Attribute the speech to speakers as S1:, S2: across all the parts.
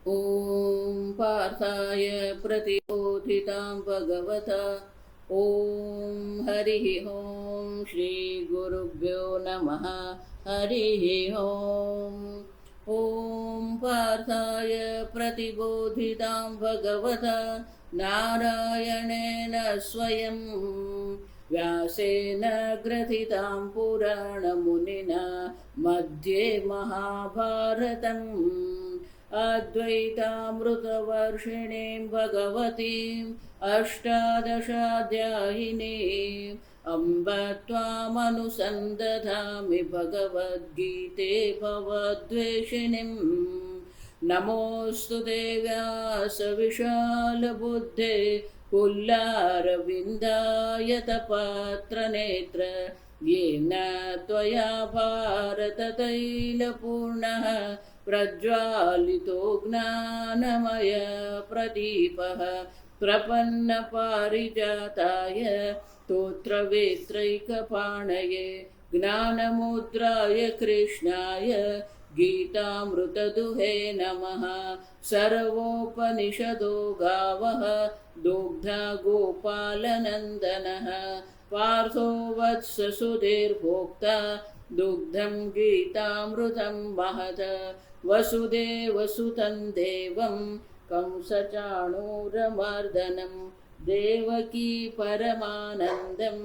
S1: ॐ पार्थाय प्रतिबोधितां भगवता। ॐ हरिः ॐ श्रीगुरुभ्यो नमः। हरिः ॐ। ॐ पार्थाय प्रतिबोधितां भगवता नारायणेन स्वयं व्यासेन ग्रथितां पुराणमुनिना मध्ये महाभारतम् अद्वैतामृतवर्षिणीं भगवतीम् अष्टादशाध्यायिनीम् अम्ब त्वामनुसन्दधामि भगवद्गीते भवद्वेषिणीम्। नमोऽस्तु ते व्यासविशालबुद्धे पुल्लारविन्दायतपात्रनेत्र येन त्वया भारततैलपूर्णः प्रज्वालितो ज्ञानमय प्रदीपः प्रपन्नपारिजाताय स्तोत्रवेत्रैकपाणये ज्ञानमुद्राय कृष्णाय गीतामृतदुहे नमः। सर्वोपनिषदो गावः दुग्धा गोपालनन्दनः पार्थो वत्स सुधीर्भोक्ता दुग्धं गीतामृतं महद। वसुदेवसुतं देवं कंसचाणूरमर्दनं देवकी परमानन्दं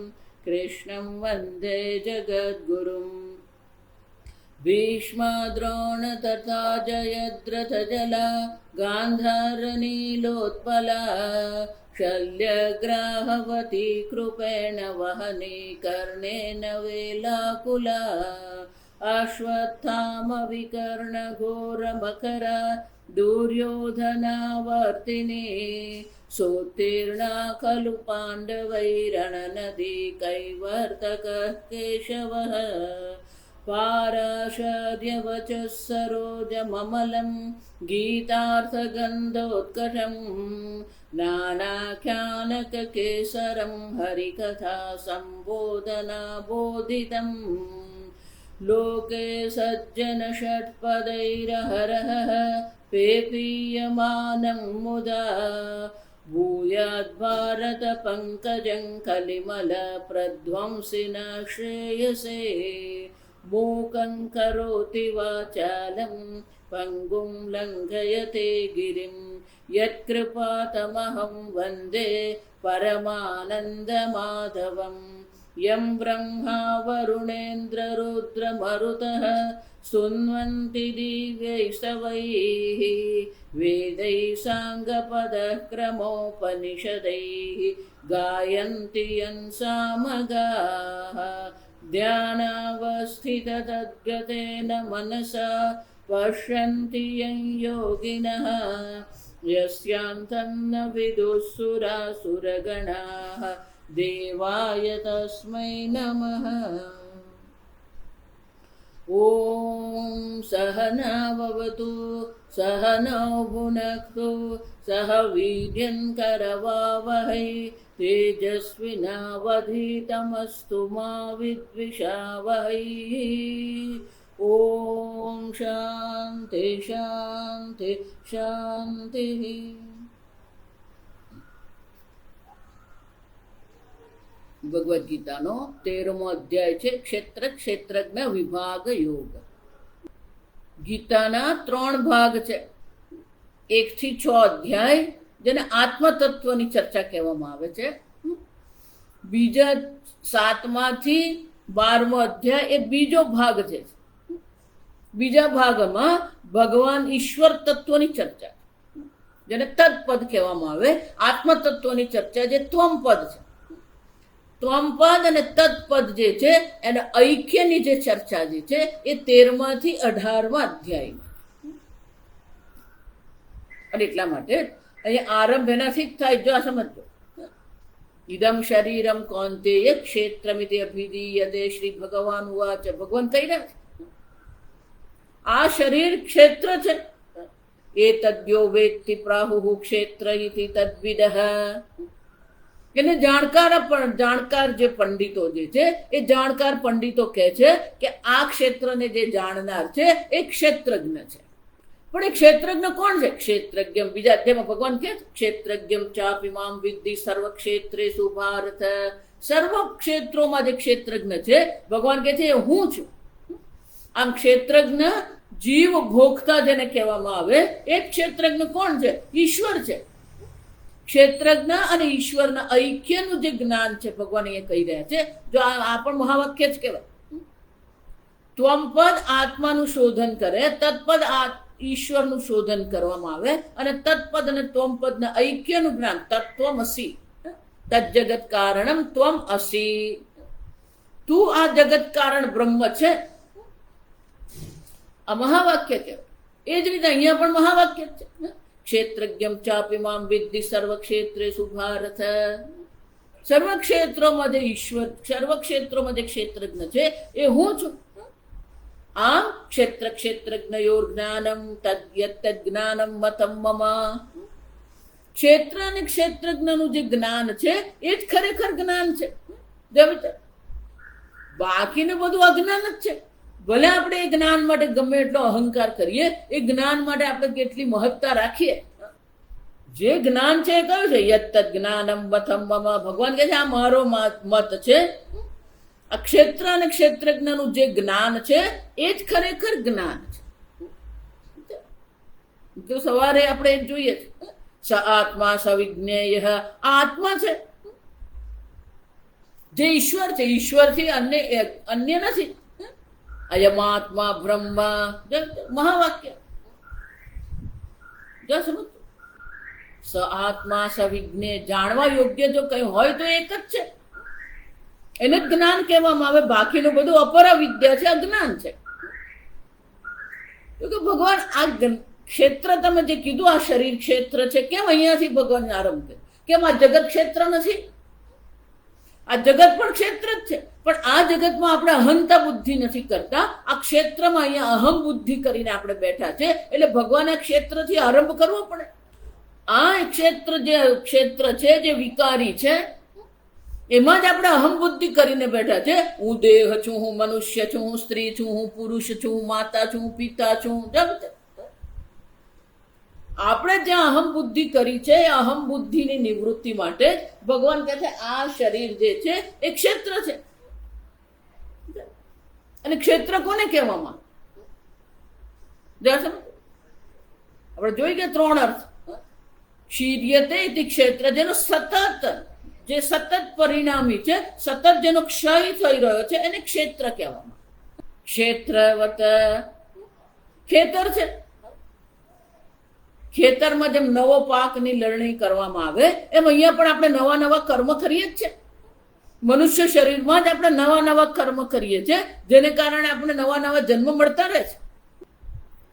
S1: कृष्णं वन्दे जगद्गुरुम्। भीष्मद्रोण तथा जयद्रथजला गान्धारनीलोत्पला शल्यग्राहवती कृपेण वहनी कर्णेन वेलाकुला। अश्वत्थामविकर्णघोरमकरा दुर्योधनावर्तिनी सोत्तीर्णा खलु पाण्डवैरणनदी कैवर्तकः केशवः। पाराशर्यवचः सरोजममलं गीतार्थगन्धोत्कटं नानाख्यानककेसरं हरिकथा सम्बोधनाबोधितम्। लोके सज्जनषट्पदैरहरः पेपीयमानं मुदा भूयाद्भारतपङ्कजं कलिमलप्रध्वंसिना श्रेयसे। मूकं करोति वाचालं पङ्गुं लङ्घयते गिरिं यत्कृपातमहं वन्दे परमानन्दमाधवम्। यं ब्रह्मा वरुणेन्द्ररुद्रमरुतः स्तुन्वन्ति दिव्यैस्तवैः वेदैः साङ्गपदः क्रमोपनिषदैः गायन्ति यं सामगाः। ध्यानावस्थिततद्गतेन मनसा पश्यन्ति यं योगिनः यस्यान्तं न विदुःसुरासुरगणाः देवाय तस्मै नमः। ॐ सहना भवतु सहनौ भुनक्तु सह वीर्यं करवावहै तेजस्विनावधीतमस्तु मा विद्विषावहै। ॐ शान्ति शान्ति शान्तिः। ભગવદ્ ગીતાનો 13મો અધ્યાય છે ક્ષેત્ર ક્ષેત્રજ્ઞ વિભાગ યોગ। ગીતાના 3 ભાગ છે, 1 થી 6 અધ્યાય જેને આત્મતત્વની ચર્ચા કહેવામાં આવે છે। બીજા 7મા થી 12મો અધ્યાય એ બીજો ભાગ છે। બીજા ભાગમાં ભગવાન ઈશ્વર તત્વની ચર્ચા જેને તત્પદ કહેવામાં આવે। આત્મતત્વની ચર્ચા જે ત્વમ પદ છે, ત્વમપદ અને તત્પદ જે છે એને ઐક્યની જે ચર્ચા જે છે એ 13મા થી 18મા અધ્યાયમાં। અને એટલા માટે અહીંયા આરંભ એનાથી જ થાય। જો આ સમજો, ઇદમ શરીરમ કૌંતેય ક્ષેત્રમિતિ અભિધીયતે શ્રી ભગવાન ઉવાચ। ભગવાન કહી રહ્યા છે આ શરીર ક્ષેત્ર છે। એતદ્યો વેત્તિ પ્રાહુઃ ક્ષેત્ર ઇતિ તદ્વિદઃ। એને જાણકાર જે પંડિતો જે છે એ જાણકાર પંડિતો કહે છે કે આ ક્ષેત્રને જે જાણનાર છે એ ક્ષેત્રજ્ઞ છે। પણ એ ક્ષેત્રજ્ઞ કોણ છે? ક્ષેત્રજ્ઞ બીજા અધ્યાયમાં ભગવાન કે ક્ષેત્રજ્ઞમ ચાપિમામ વિદ્ધિ સર્વ ક્ષેત્રેષુ ભારત. સર્વ ક્ષેત્રોમાં જે ક્ષેત્રજ્ઞ છે ભગવાન કે છે એ હું છું. આમ ક્ષેત્રજ્ઞ જીવ ભોગતા જેને કહેવામાં આવે એ ક્ષેત્રજ્ઞ કોણ છે? ઈશ્વર છે. ક્ષેત્રજ્ઞ અને ઈશ્વરના ઐક્યનું જે જ્ઞાન છે ભગવાન એ કહી રહ્યા છે. જો આ પણ મહાવાક્ય જ કહેવાય. ત્વમપદ આત્માનું શોધન કરે, તત્પદ ઈશ્વરનું શોધન કરવામાં આવે અને તત્પદ અને ત્વમપદના ઐક્યનું જ્ઞાન તત્વમસી તજ્જગત કારણમ ત્વમ અસી. તું આ જગત કારણ બ્રહ્મ છે. આ મહાવાક્ય કહેવાય. એ જ રીતે અહીંયા પણ મહાવાક્ય છે. ક્ષેત્રજ્ઞમ ચાપિમામ વિદ્ધિ સર્વ ક્ષેત્રેષુ ભારત. સર્વ ક્ષેત્રોમાં જે ઈશ્વર, સર્વ ક્ષેત્રોમાં જે ક્ષેત્રજ્ઞ છે એ હું છું. આમ ક્ષેત્ર ક્ષેત્રજ્ઞયોર જ્ઞાનમ તદ્યત જ્ઞાનમ મતમ મમ. ક્ષેત્ર અને ક્ષેત્રજ્ઞનું જે જ્ઞાન છે એ જ ખરેખર જ્ઞાન છે. બાકીનું બધું અજ્ઞાન જ છે. ભલે આપણે એ જ્ઞાન માટે ગમે એટલો અહંકાર કરીએ, એ જ્ઞાન માટે આપણે કેટલી મહત્તા રાખીએ, જે જ્ઞાન છે એ કયું છે? યત જ્ઞાનમ મતમ મમ. ભગવાન કહે છે આ મારો મત છે. આ ક્ષેત્ર અને ક્ષેત્રજ્ઞનું જે જ્ઞાન છે એ જ ખરેખર જ્ઞાન છે. તો સવારે આપણે જોઈએ સ આત્મા સવિજ્ઞેય. આત્મા છે જે ઈશ્વર છે. ઈશ્વરથી અન્ય નથી. અયમાત્મા બ્રહ્મ. મહાવાક્ય. સ આત્મા સવિજ્ઞેય. જાણવા યોગ્ય જો કયું હોય તો એક જ છે. એને જ જ્ઞાન કહેવામાં આવે. બાકીનું બધું અપરાવિદ્યા છે, અજ્ઞાન છે. કે ભગવાન આ ક્ષેત્ર તમે જે કીધું આ શરીર ક્ષેત્ર છે, કેમ અહીંયાથી ભગવાન આરંભ કર્યો? કેમ આ જગત ક્ષેત્ર નથી? આ જગત પણ ક્ષેત્ર જ છે, પણ આ જગતમાં આપણે અહંતા બુદ્ધિ નથી કરતા. આ ક્ષેત્રમાં અહીંયા અહમ બુદ્ધિ કરીને આપણે બેઠા છે. એટલે ભગવાને ક્ષેત્રથી આરંભ કરવો પડે. આ ક્ષેત્ર છે જે વિકારી છે, એમાં જ આપણે અહમ બુદ્ધિ કરીને બેઠા છે. હું દેહ છું, હું મનુષ્ય છું, હું સ્ત્રી છું, હું પુરુષ છું, હું માતા છું, હું પિતા છું. આપણે જ્યાં અહમ બુદ્ધિ કરી છે એ અહમ બુદ્ધિની નિવૃત્તિ માટે જ ભગવાન કહે છે આ શરીર જે છે એ ક્ષેત્ર છે. અને ક્ષેત્ર કોને કહેવામાં? આપણે જોઈ ગયા 3 અર્થ. શીર્યતે ઇતિ ક્ષેત્ર, જેનો જે સતત પરિણામી છે, સતત જેનો ક્ષય થઈ રહ્યો છે, એને ક્ષેત્ર કહેવામાં. ક્ષેત્રવત ખેતર છે. ખેતરમાં જેમ નવો પાકની લણણી કરવામાં આવે એમ અહીંયા પણ આપણે નવા કર્મ કરીએ જ છે. મનુષ્ય શરીરમાં જ આપણે નવા કર્મ કરીએ છીએ, જેને કારણે આપણે નવા જન્મ મળતા રહે છે.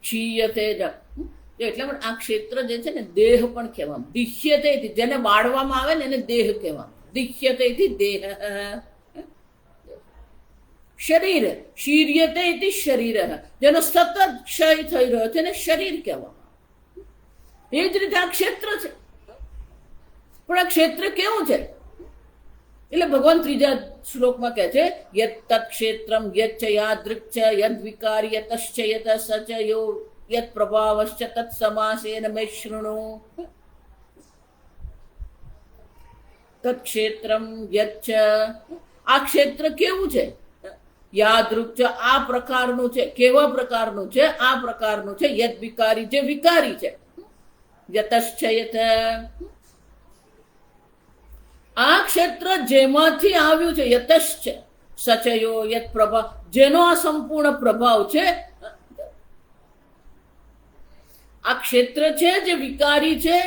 S1: ક્ષીયતે એટલે પણ આ ક્ષેત્ર જે છે ને દેહ પણ કહેવામાં. દિશ્યતે, જેને બાળવામાં આવે ને એને દેહ કહેવામાં. દિશ્યતે દેહ. શરીર શીર્યતે શરીર, જેનો સતત ક્ષય થઈ રહ્યો છે એને શરીર કહેવામાં. એ જ રીતે આ ક્ષેત્ર છે. પણ આ ક્ષેત્ર કેવું છે? એટલે ભગવાન 3જા શ્લોકમાં કહે છે યત તત્ ક્ષેત્રમ યચ્ચ યાદૃક્ ચ યદ વિકારી યતશ્ચ યત સચ યો યત પ્રભાવશ્ચ તત્ સમાસેન મે શૃણુ. તત્ ક્ષેત્રમ યચ્ચ, આ ક્ષેત્ર કેવું છે? યાદૃક્ ચ, આ પ્રકારનું છે. કેવા પ્રકારનું છે? આ પ્રકારનું છે. યદ વિકારી, જે વિકારી છે. યતશ્ચ યત, આ ક્ષેત્ર જેમાંથી આવ્યું છે. યતશ્ચ સચયો યત પ્રભાવ, જેનો આ સંપૂર્ણ પ્રભાવ છે. આ ક્ષેત્ર છે જે વિકારી છે,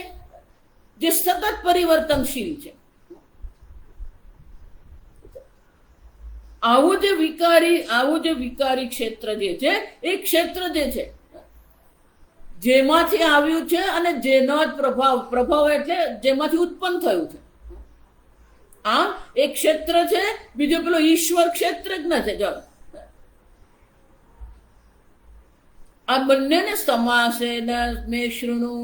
S1: જે સતત પરિવર્તનશીલ છે. આવું જે વિકારી ક્ષેત્ર જે છે એ ક્ષેત્ર જે છે જેમાંથી આવ્યું છે અને જેનો જ પ્રભાવ એટલે જેમાંથી ઉત્પન્ન થયું છે. આમ એક ક્ષેત્ર છે, બીજો પેલો ઈશ્વર ક્ષેત્રજ્ઞ છે. જો આ બંનેને સમાસે મે શૃણુ.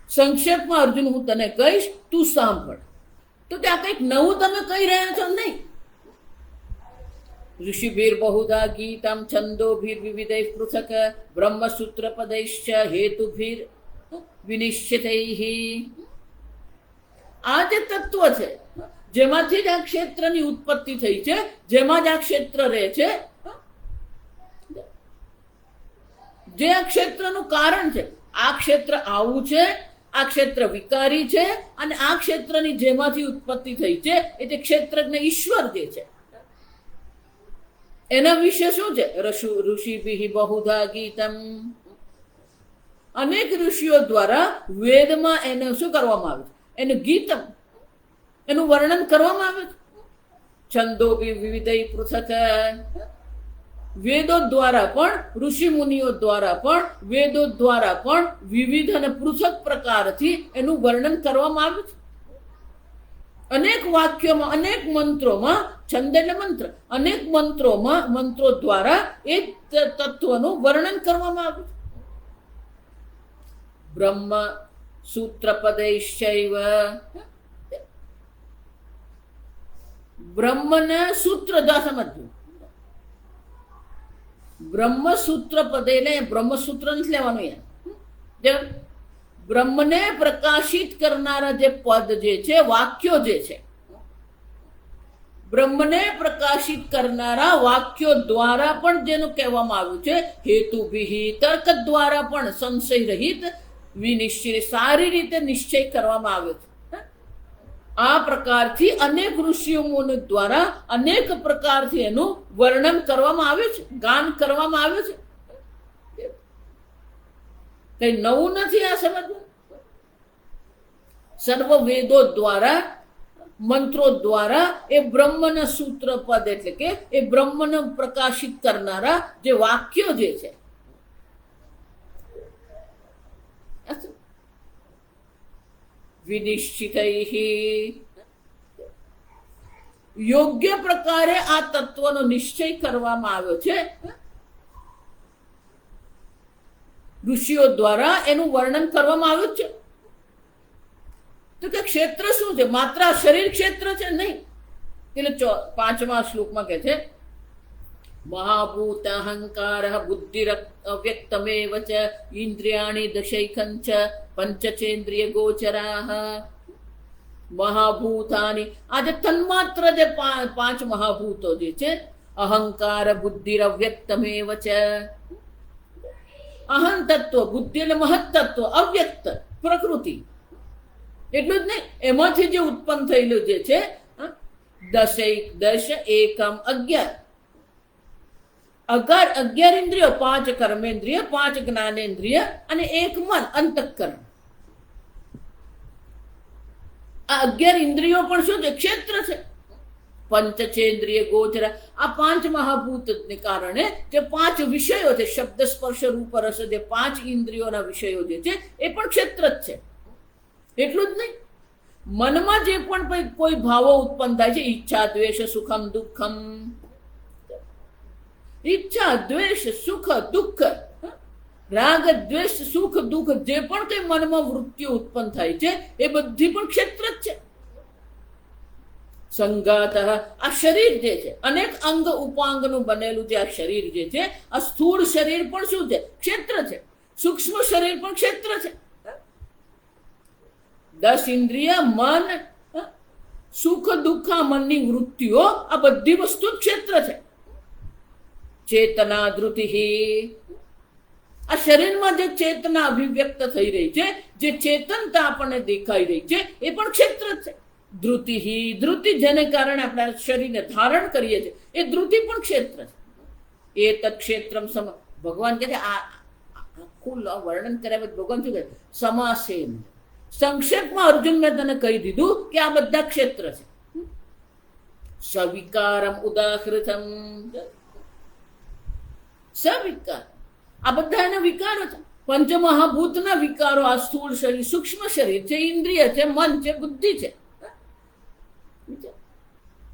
S1: સંક્ષેપમાં અર્જુન હું તને કહીશ, તું સાંભળ. તો ત્યાં કંઈક નવું તમે કહી રહ્યા છો નહીં. ऋषिभिर्बहुधा गीतं छन्दोभिर्विविधैः पृथक् ब्रह्मसूत्रपदैश्च हेतुभिर् વિનિશ્ચિતૈઃ. આ જે તત્વ છે જેમાંથી જ આ ક્ષેત્રની ઉત્પત્તિ થઈ છે, જેમાં જ આ ક્ષેત્ર રહે છે, જે આ ક્ષેત્રનું કારણ છે, આ ક્ષેત્ર આવું છે, આ ક્ષેત્ર વિકારી છે, અને આ ક્ષેત્રની જેમાંથી ઉત્પત્તિ થઈ છે એ જે ક્ષેત્રજ્ઞ ઈશ્વર જે છે એના વિશે શું છે? ઋષિભિઃ બહુધા ગીતમ. અનેક ઋષિઓ દ્વારા વેદમાં એને શું કરવામાં આવે છે? એનું ગીતમ, એનું વર્ણન કરવામાં આવે છે. છંદોભિ વિવિધૈઃ પૃથક્. વેદો દ્વારા પણ, ઋષિ મુનિઓ દ્વારા પણ, વેદો દ્વારા પણ વિવિધ અને પૃથક પ્રકારથી એનું વર્ણન કરવામાં આવે છે. અનેક વાક્યોમાં, અનેક મંત્રોમાં, છંદ એટલે મંત્ર, અનેક મંત્રોમાં, મંત્રો દ્વારા એ તત્વનું વર્ણન કરવામાં આવે છે. બ્રહ્મ સૂત્રપદૈશ્ચૈવ. બ્રહ્મને સૂત્ર દા સમજવું. બ્રહ્મસૂત્ર પદે એટલે બ્રહ્મસૂત્ર નથી લેવાનું યાર. બ્રહ્મને પ્રકાશિત કરનારા જે પદ જે છે, વાક્યો જે છે, બ્રહ્મને પ્રકાશિત કરનારા વાક્યો દ્વારા પણ જેનું કહેવામાં આવ્યું છે હેતુભિઃ, તર્ક દ્વારા પણ સંશય રહિત વિનિશ્ચય, સારી રીતે નિશ્ચય કરવામાં આવ્યો છે. આ પ્રકારથી અનેક ઋષિઓ દ્વારા અનેક પ્રકારથી એનું વર્ણન કરવામાં આવે છે, ગાન કરવામાં આવે છે. કઈ નવું નથી આ સમજવું. સર્વ વેદો દ્વારા, મંત્રો દ્વારા એ બ્રહ્મના સૂત્ર પદ એટલે કે એ બ્રહ્મને પ્રકાશિત કરનારા જે વાક્યો જે છે, વિનિશ્ચિતૈઃ, યોગ્ય પ્રકારે આ તત્વનો નિશ્ચય કરવામાં આવ્યો છે. ઋષિઓ દ્વારા એનું વર્ણન કરવામાં આવ્યું છે. તો કે ક્ષેત્ર શું છે? માત્ર શરીર ક્ષેત્ર છે નહીં. એટલે 5મા શ્લોકમાં કહે છે મહાભૂત અહંકાર બુદ્ધિર અવ્યક્તમેવ ચ ઇન્દ્રિયાણિ દશૈખં ચ પંચચેન્દ્રિય ગોચરાઃ. મહાભૂતાની, આ જે તન્માત્ર જે 5 મહાભૂતો જે છે, અહંકાર બુદ્ધિર અવ્યક્તમેવ ચ. અહં તત્વ, બુદ્ધિ એટલે મહત તત્વ, અવ્યક્ત પ્રકૃતિ. એટલું જ નહીં, એમાંથી જે ઉત્પન્ન થયેલું જે છે 10 એકમ 11 ઇન્દ્રિયો, 5 કર્મેન્દ્રિય, 5 જ્ઞાનેન્દ્રિય અને 1 મન અંતઃકરણ. આ 11 ઇન્દ્રિયો પણ શું છે? ક્ષેત્ર છે. પંચચેન્દ્રિય ગોચર, આ 5 મહાભૂતને કારણે જે 5 વિષયો છે, શબ્દ સ્પર્શ રૂપ રસ, જે 5 ઇન્દ્રિયોના વિષયો જે છે એ પણ ક્ષેત્ર જ છે. એટલું જ નહીં, મનમાં જે પણ કોઈ ભાવો ઉત્પન્ન થાય છે, ઈચ્છા દ્વેષ સુખમ દુઃખમ, ઈચ્છા દ્વેષ સુખ દુઃખ, રાગ દ્વેષ સુખ દુઃખ, જે પણ કઈ મનમાં વૃત્તિઓ ઉત્પન્ન થાય છે એ બધી પણ ક્ષેત્ર જ છે. સંગાત, આ શરીર જે છે, અનેક અંગ ઉપાંગનું બનેલું જે આ શરીર જે છે, આ સ્થૂળ શરીર પણ શું છે? ક્ષેત્ર છે. સૂક્ષ્મ શરીર પણ ક્ષેત્ર છે. 10 ઇન્દ્રિય, મન, સુખ દુઃખ, મનની વૃત્તિઓ, આ બધી વસ્તુ ક્ષેત્ર છે. ચેતના ધૃતિ, આ શરીરમાં જે ચેતના અભિવ્યક્ત થઈ રહી છે, જે ચેતનતા આપણને દેખાઈ રહી છે એ પણ ક્ષેત્ર જ છે. ધૃતિ, ધૃતિ જેને કારણે આપણે શરીરને ધારણ કરીએ છીએ એ ધૃતિ પણ ક્ષેત્ર છે. એ તત્ક્ષેત્રમ સમ, ભગવાન કહે છે આ આખું વર્ણન કર્યા પછી ભગવાન શું કહે? સમાસેન. સંક્ષેપમાં અર્જુન મેં તને કહી દીધું કે આ બધા ક્ષેત્ર છે. સવિકારમ ઉદાહૃતમ, સવિકાર, આ બધા એના વિકારો છે. પંચમહાભૂતના વિકારો, આ સ્થૂળ શરીર, સૂક્ષ્મ શરીર છે, ઇન્દ્રિય છે, મન છે, બુદ્ધિ છે.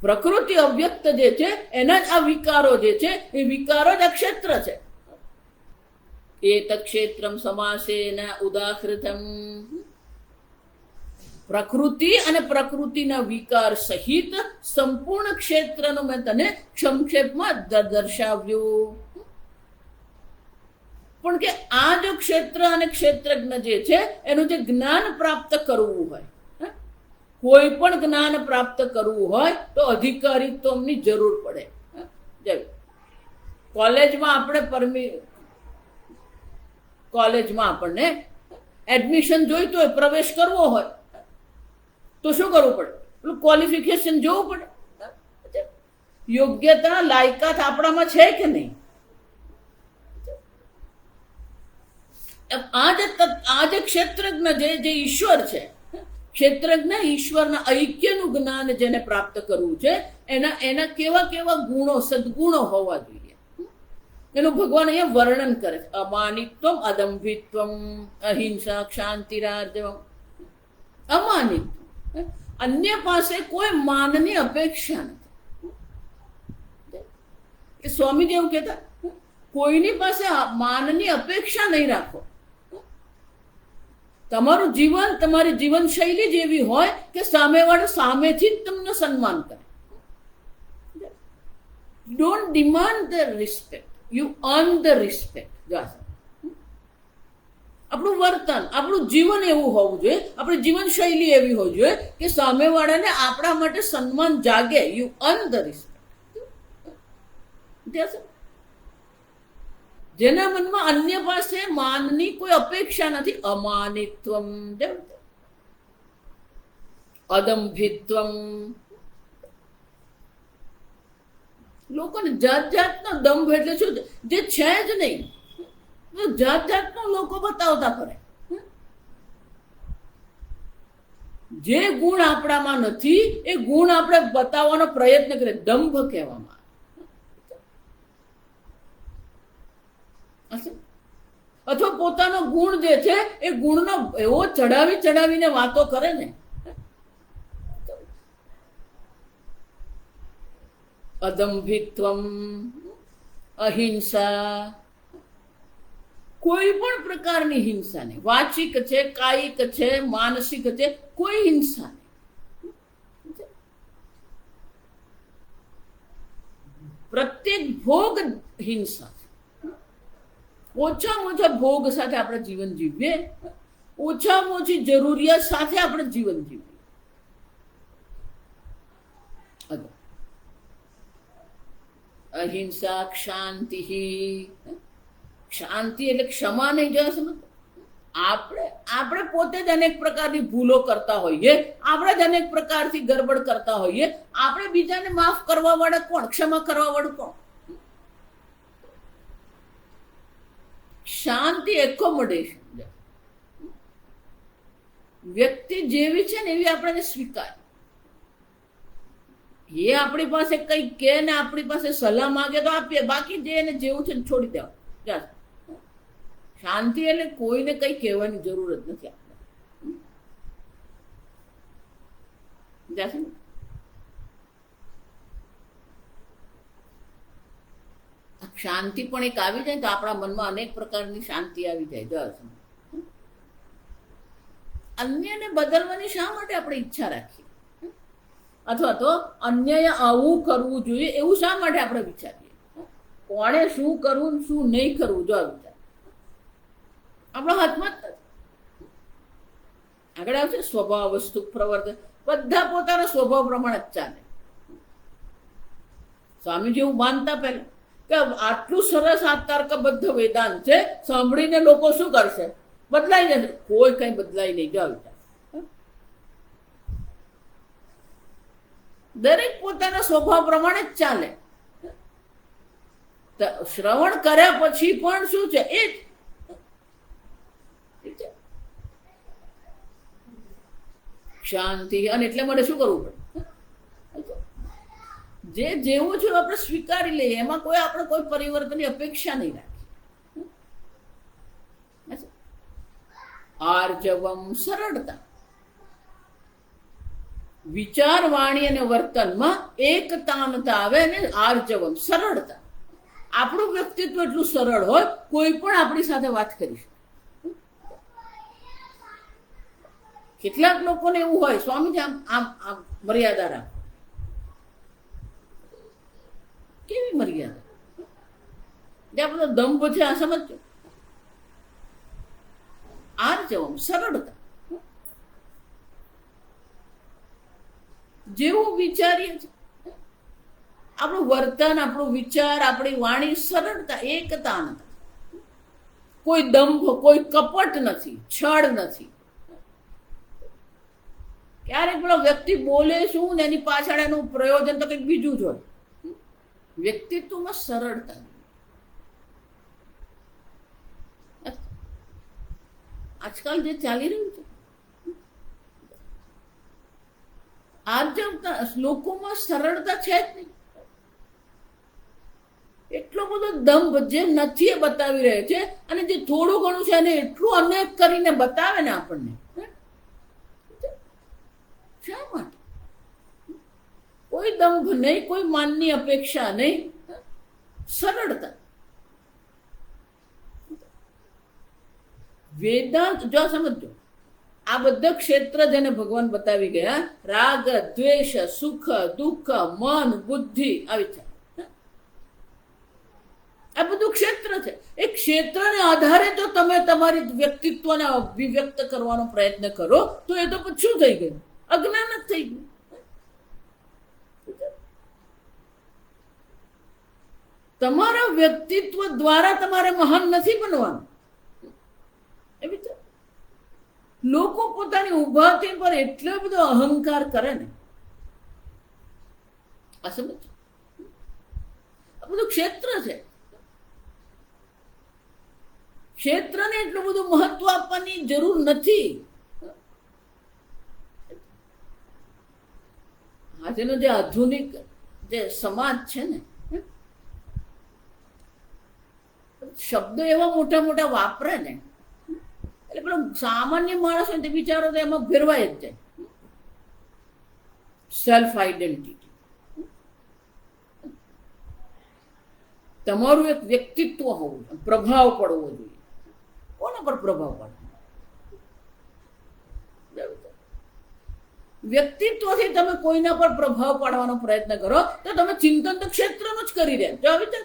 S1: પ્રકૃતિ અવ્યક્ત જે છે એના જ આ વિકારો જે છે એ વિકારો જ આ ક્ષેત્ર છે. એતક્ષેત્રમ સમાસેન ઉદાહૃતમ. પ્રકૃતિ અને પ્રકૃતિના વિકાર સહિત સંપૂર્ણ ક્ષેત્રનો મેં તને સંક્ષેપમાં દર્શાવ્યું. પણ કે આ જો ક્ષેત્ર અને ક્ષેત્રજ્ઞ જે છે એનું જે જ્ઞાન પ્રાપ્ત કરવું હોય, કોઈ પણ જ્ઞાન પ્રાપ્ત કરવું હોય તો અધિકારીત્વની જરૂર પડે. કોલેજમાં આપણને એડમિશન જોઈતું હોય, પ્રવેશ કરવો હોય તો શું કરવું પડે? પેલું ક્વોલિફિકેશન જોવું પડે. યોગ્યતા લાયકાત આપણામાં છે કે નહીં? આ જે ક્ષેત્રજ્ઞ જે ઈશ્વર છે, ક્ષેત્રજ્ઞ ઈશ્વરના ઐક્યનું જ્ઞાન જેને પ્રાપ્ત કરવું છે એના કેવા કેવા ગુણો, સદગુણો હોવા જોઈએ એનું ભગવાન અહીંયા વર્ણન કરે છે. અમાનિત્વમ, અદંભિત્વમ, અહિંસા, ક્ષાંતિરાર્જવમ. અમાનિત્વ, અન્ય પાસે કોઈ માનની અપેક્ષા નથી. સ્વામીજી એવું કહેતા, કોઈની પાસે માનની અપેક્ષા નહીં રાખો. તમારું જીવન, તમારી જીવન શૈલી જેવી હોય કે સામેવાળો સામેથી જ તમને સન્માન કરે. Don't demand the respect, you earn the respect. આપણું વર્તન, આપણું જીવન એવું હોવું જોઈએ, આપણી જીવન શૈલી એવી હોવી જોઈએ કે સામેવાળાને આપણા માટે સન્માન જાગે. You earn the respect. જેના મનમાં અન્ય પાસે માનની કોઈ અપેક્ષા નથી. અમાનિત્વમ, અદંભિત્વમ. લોકોને જાત જાતનો દંભ એટલે શું? જે છે જ નહીં, જાત જાતનો લોકો બતાવતા ફરે. જે ગુણ આપણામાં નથી એ ગુણ આપણે બતાવવાનો પ્રયત્ન કરે, દંભ કહેવામાં. અથવા પોતાનો ગુણ જે છે એ ગુણનો એવો ચડાવીને વાતો કરે ને. અદંભિત્વમ, અહિંસા. કોઈ પણ પ્રકારની હિંસા નહીં. વાચિક છે, કાયિક છે, માનસિક છે, કોઈ હિંસા નહીં. પ્રત્યેક ભોગ હિંસા. ઓછામાં ઓછા ભોગ સાથે આપણે જીવન જીવીએ, ઓછામાં ઓછી જરૂરિયાત સાથે આપણે જીવન જીવીએ. અહિંસા, ક્ષાંતિ. શાંતિ એટલે ક્ષમા નહીં. જશે આપણે પોતે જ અનેક પ્રકારની ભૂલો કરતા હોઈએ, આપણે જ અનેક પ્રકારથી ગરબડ કરતા હોઈએ. આપણે બીજાને માફ કરવા વાળા કોણ? ક્ષમા કરવા વાળું કોણ? શાંતિ, એકોમોડેશન. વ્યક્તિ જેવી છે ને એવી આપણને સ્વીકાર. એ આપણી પાસે કઈ કે ને આપણી પાસે સલાહ માંગે તો આપીએ, બાકી જે એને જેવું છે છોડી દેવા. શાંતિ એટલે કોઈને કઈ કહેવાની જરૂર જ નથી આપણે. શાંતિ પણ એક આવી જાય તો આપણા મનમાં અનેક પ્રકારની શાંતિ આવી જાય. અન્યને બદલવાની શા માટે આપણે ઈચ્છા રાખીએ? અથવા તો અન્યએ આવું કરવું જોઈએ એવું શા માટે આપણે વિચારીએ? કોણે શું કરવું, શું નહીં કરવું, જો આ વિચાર આપણા હાથમાં જ નથી. આગળ આવશે સ્વભાવ, વસ્તુ, પ્રવર્તન. બધા પોતાના સ્વભાવ પ્રમાણે જ ચાલે. સ્વામીજી એવું માનતા પહેલા કે આટલું સરસ આ તર્કબદ્ધ વેદાંત છે, સાંભળીને લોકો શું કરશે? બદલાઈ જશે. કોઈ કઈ બદલાઈ નહીં. જાવ, દરેક પોતાના સ્વભાવ પ્રમાણે જ ચાલે. શ્રવણ કર્યા પછી પણ શું છે એ શાંતિ. અને એટલે માટે શું કરવું પડે? જે જેવું છે આપણે સ્વીકારી લઈએ, એમાં કોઈ આપણે કોઈ પરિવર્તનની અપેક્ષા નહીં રાખી. આર્જવમ, સરળતા. વિચાર, વાણી અને વર્તનમાં એકતાનતા આવે અને આર્જવમ, સરળતા. આપણું વ્યક્તિત્વ એટલું સરળ હોય, કોઈ પણ આપણી સાથે વાત કરી શકે. કેટલાક લોકોને એવું હોય, સ્વામીજી આમ આમ આમ મર્યાદા રાખ. કેવી મર્યાદા? જે આપણો દંભ છે આ સમજો. આર્જવમ, સરળતા. જેવું વિચારીએ છીએ આપણું વર્તન, આપણું વિચાર, આપણી વાણી, સરળતા, એકતા નથી. કોઈ દંભ, કોઈ કપટ નથી, છળ નથી. ક્યારેક પેલો વ્યક્તિ બોલે શું ને એની પાછળ એનું પ્રયોજન તો કંઈક બીજું જ હોય. વ્યક્તિત્વમાં સરળતા. આજકાલ જે ચાલી રહ્યું છે, આર્જવતા, લોકોમાં સરળતા છે જ નહીં. એટલો બધો દંભ જે નથી એ બતાવી રહ્યો છે, અને જે થોડું ઘણું છે એને એટલું અનેક કરીને બતાવે ને આપણને. શા માટે? કોઈ દંભ નહીં, કોઈ માનની અપેક્ષા નહીં, સરળતા. વેદાંત જો સમજો, આ બધા ક્ષેત્ર જેને ભગવાન બતાવી ગયા, રાગ, દ્વેષ, સુખ, દુઃખ, મન, બુદ્ધિ, આવી છે. આ બધું ક્ષેત્ર છે. એ ક્ષેત્રને આધારે તો તમે તમારી વ્યક્તિત્વને અભિવ્યક્ત કરવાનો પ્રયત્ન કરો તો એ તો પછી શું થઈ ગયું? અજ્ઞાન જ થઈ ગયું. તમારા વ્યક્તિત્વ દ્વારા તમારે મહાન નથી બનવાનું. એવી તો લોકો પોતાની ઉભાથી પર એટલો બધો અહંકાર કરે ને, આ સમજ. આ બધું ક્ષેત્ર છે. ક્ષેત્રને એટલું બધું મહત્વ આપવાની જરૂર નથી. આજનો જે આધુનિક જે સમાજ છે ને, શબ્દો એવા મોટા મોટા વાપરે ને, એટલે પેલો સામાન્ય માણસ હોય તે બિચારો તો એમાં ફેરવાય જ જાય. સેલ્ફ આઈડેન્ટિટી, તમારું એક વ્યક્તિત્વ હોવું, પ્રભાવ પડવો જોઈએ. કોના પર પ્રભાવ પડે? વ્યક્તિત્વથી તમે કોઈના પર પ્રભાવ પાડવાનો પ્રયત્ન કરો તો તમે ચિંતન તો ક્ષેત્રનું જ કરી રહ્યા.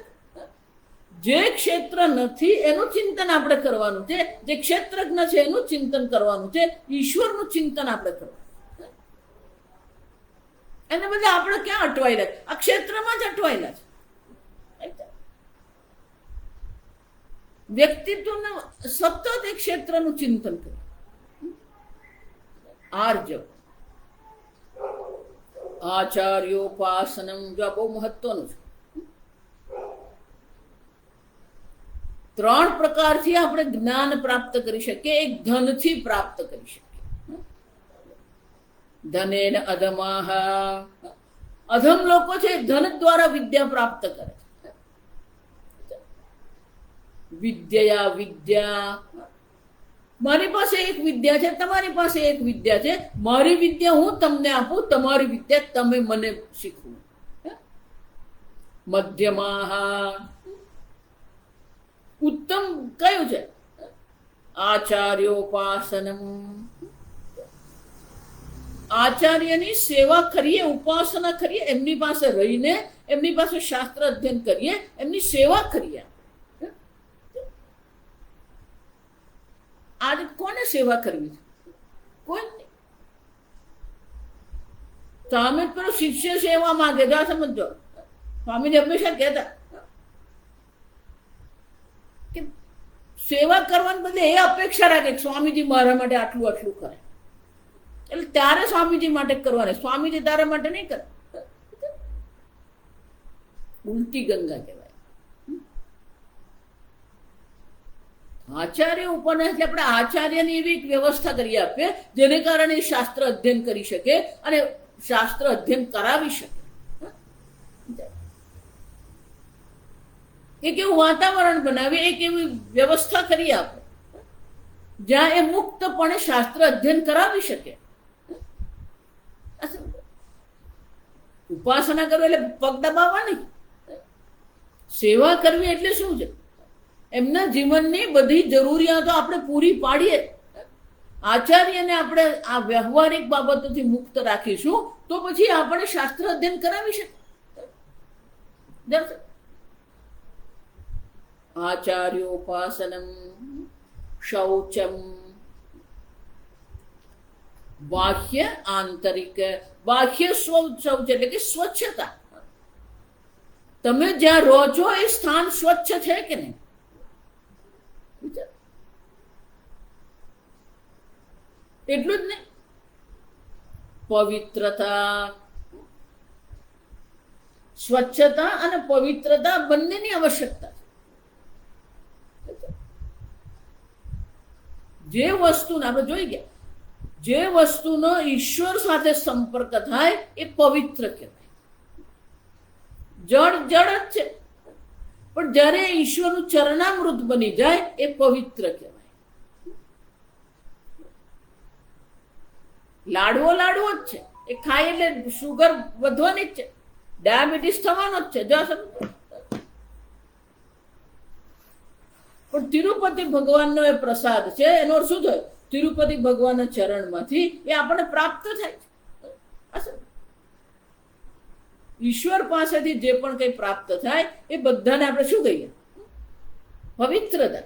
S1: જે ક્ષેત્ર નથી એનું ચિંતન આપણે કરવાનું છે, જે ક્ષેત્રજ્ઞ છે એનું ચિંતન કરવાનું છે, ઈશ્વરનું ચિંતન આપણે કરવાનું. એને બધા આપણે ક્યાં અટવાયેલા છે? આ ક્ષેત્રમાં જ અટવાયેલા છે. વ્યક્તિત્વને સતત એક ક્ષેત્રનું ચિંતન કરે. આર્જવ, આચાર્યોપાસનમ, જો બહુ મહત્વનું છે. 3 પ્રકારથી આપણે જ્ઞાન પ્રાપ્ત કરી શકીએ. એક ધનથી પ્રાપ્ત કરી શકીએ. ધનેન અધમાહ, અધમ લોકો છે ધન દ્વારા વિદ્યા પ્રાપ્ત કરે છે. વિદ્યા વિદ્યા, મારી પાસે એક વિદ્યા છે, તમારી પાસે એક વિદ્યા છે. મારી વિદ્યા હું તમને આપું, તમારી વિદ્યા તમે મને શીખવું. મધ્યમાહ, ઉત્તમ કયું છે? આચાર્યોપાસનમ, આચાર્યની સેવા કરીએ, ઉપાસના કરીએ, એમની પાસે રહીને એમની પાસે શાસ્ત્ર અધ્યયન કરીએ, એમની સેવા કરીએ. આજે કોને સેવા કરવી છે? કોઈ નહીં. સામે પેલો શિષ્ય સેવા માંગે, જો સમજો. સ્વામીજી હંમેશા કહેતા કે સેવા કરવાને બદલે એ અપેક્ષા રાખે કે સ્વામીજી મારા માટે આટલું આટલું કરે, એટલે ત્યારે સ્વામીજી માટે કરવાને, સ્વામીજી તારા માટે નહીં કરે. ઉલટી ગંગા કહેવાય. આચાર્ય ઉપરને આપણે આચાર્યની એવી એક વ્યવસ્થા કરી આપીએ જેને કારણે શાસ્ત્ર અધ્યયન કરી શકે અને શાસ્ત્ર અધ્યયન કરાવી શકે. એક એવું વાતાવરણ બનાવી, એક એવી વ્યવસ્થા કરી આપે જ્યાં એ મુક્તપણે શાસ્ત્ર અધ્યયન કરાવી શકે. ઉપાસના કરવી એટલે પગ દબાવવા નહીં. સેવા કરવી એટલે શું છે? એમના જીવનની બધી જરૂરિયાતો આપણે પૂરી પાડીએ. આચાર્યને આપણે આ વ્યવહારિક બાબતોથી મુક્ત રાખીશું તો પછી આપણે શાસ્ત્ર અધ્યયન કરાવી શકીએ. આચાર્યોપાસનમ શૌચમ બાહ્ય આંતરિક. બાહ્ય શૌચ એટલે કે સ્વચ્છતા. તમે જ્યાં રહો છો એ સ્થાન સ્વચ્છ છે કે નહીં? એટલું જ નહીં, પવિત્રતા. સ્વચ્છતા અને પવિત્રતા બંનેની આવશ્યકતા છે. જે વસ્તુને આપણે જોઈ ગયા, જે વસ્તુનો ઈશ્વર સાથે સંપર્ક થાય એ પવિત્ર કહેવાય. જળ જળ જ છે, પણ જ્યારે ઈશ્વરનું ચરણામૃત બની જાય એ પવિત્ર કહેવાય. લાડવો લાડવો જ છે, એ ખાય એટલે શુગર વધવાની જ છે, ડાયાબિટીસ થવાનો જ છે. પણ તિરુપતિ ભગવાનનો એ પ્રસાદ છે. એનો અર્થ શું થયો? તિરુપતિ ભગવાનના ચરણમાંથી એ આપણને પ્રાપ્ત થાય છે. ઈશ્વર પાસેથી જે પણ કંઈ પ્રાપ્ત થાય એ બધાને આપણે શું કહીએ? પવિત્રતા.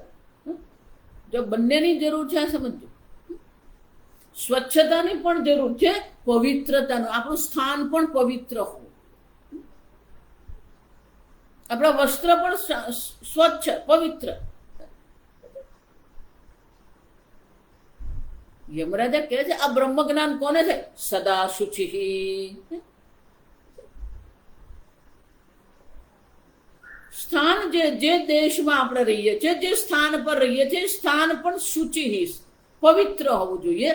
S1: જો બંનેની જરૂર છે, સમજો. સ્વચ્છતાની પણ જરૂર છે, પવિત્રતાનું. આપણું સ્થાન પણ પવિત્ર હોવું, આપણા વસ્ત્ર પણ સ્વચ્છ પવિત્ર. યમરાજા કહે છે આ બ્રહ્મ જ્ઞાન કોને થાય? સદા શુચિ. સ્થાન જે દેશમાં આપણે રહીએ છીએ, જે સ્થાન પર રહીએ છીએ, સ્થાન પણ શુચિ પવિત્ર હોવું જોઈએ,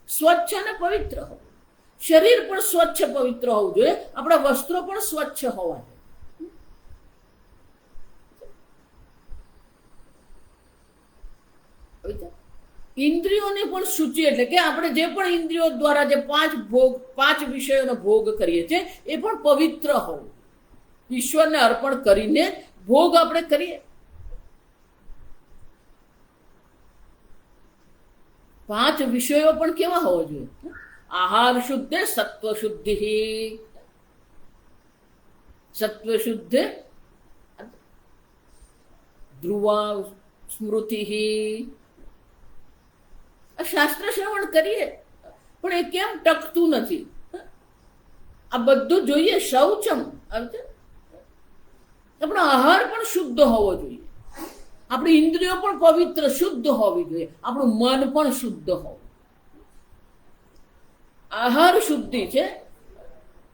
S1: સ્વચ્છ અને પવિત્ર હોવું. શરીર પણ સ્વચ્છ પવિત્ર હોવું જોઈએ, આપણા વસ્ત્રો પણ સ્વચ્છ હોવા જોઈએ. ઇન્દ્રિયોને પણ શુચિ એટલે કે આપણે જે પણ ઇન્દ્રિયો દ્વારા જે પાંચ વિષયોનો ભોગ કરીએ છીએ એ પણ પવિત્ર હોવું. ઈશ્વરને અર્પણ કરીને ભોગ આપણે કરીએ. 5 વિષયો પણ કેવા હોવા જોઈએ? આહાર શુદ્ધ, સત્વ શુદ્ધિ, સત્વ શુદ્ધ, ધ્રુવા સ્મૃતિ. શાસ્ત્ર શ્રવણ કરીએ પણ એ કેમ ટકતું નથી? આ બધું જોઈએ. શૌચમ, આપણો આહાર પણ શુદ્ધ હોવો જોઈએ, આપણી ઇન્દ્રિયો પણ પવિત્ર શુદ્ધ હોવી જોઈએ, આપણું મન પણ શુદ્ધ હોવું. આહાર શુદ્ધિ છે,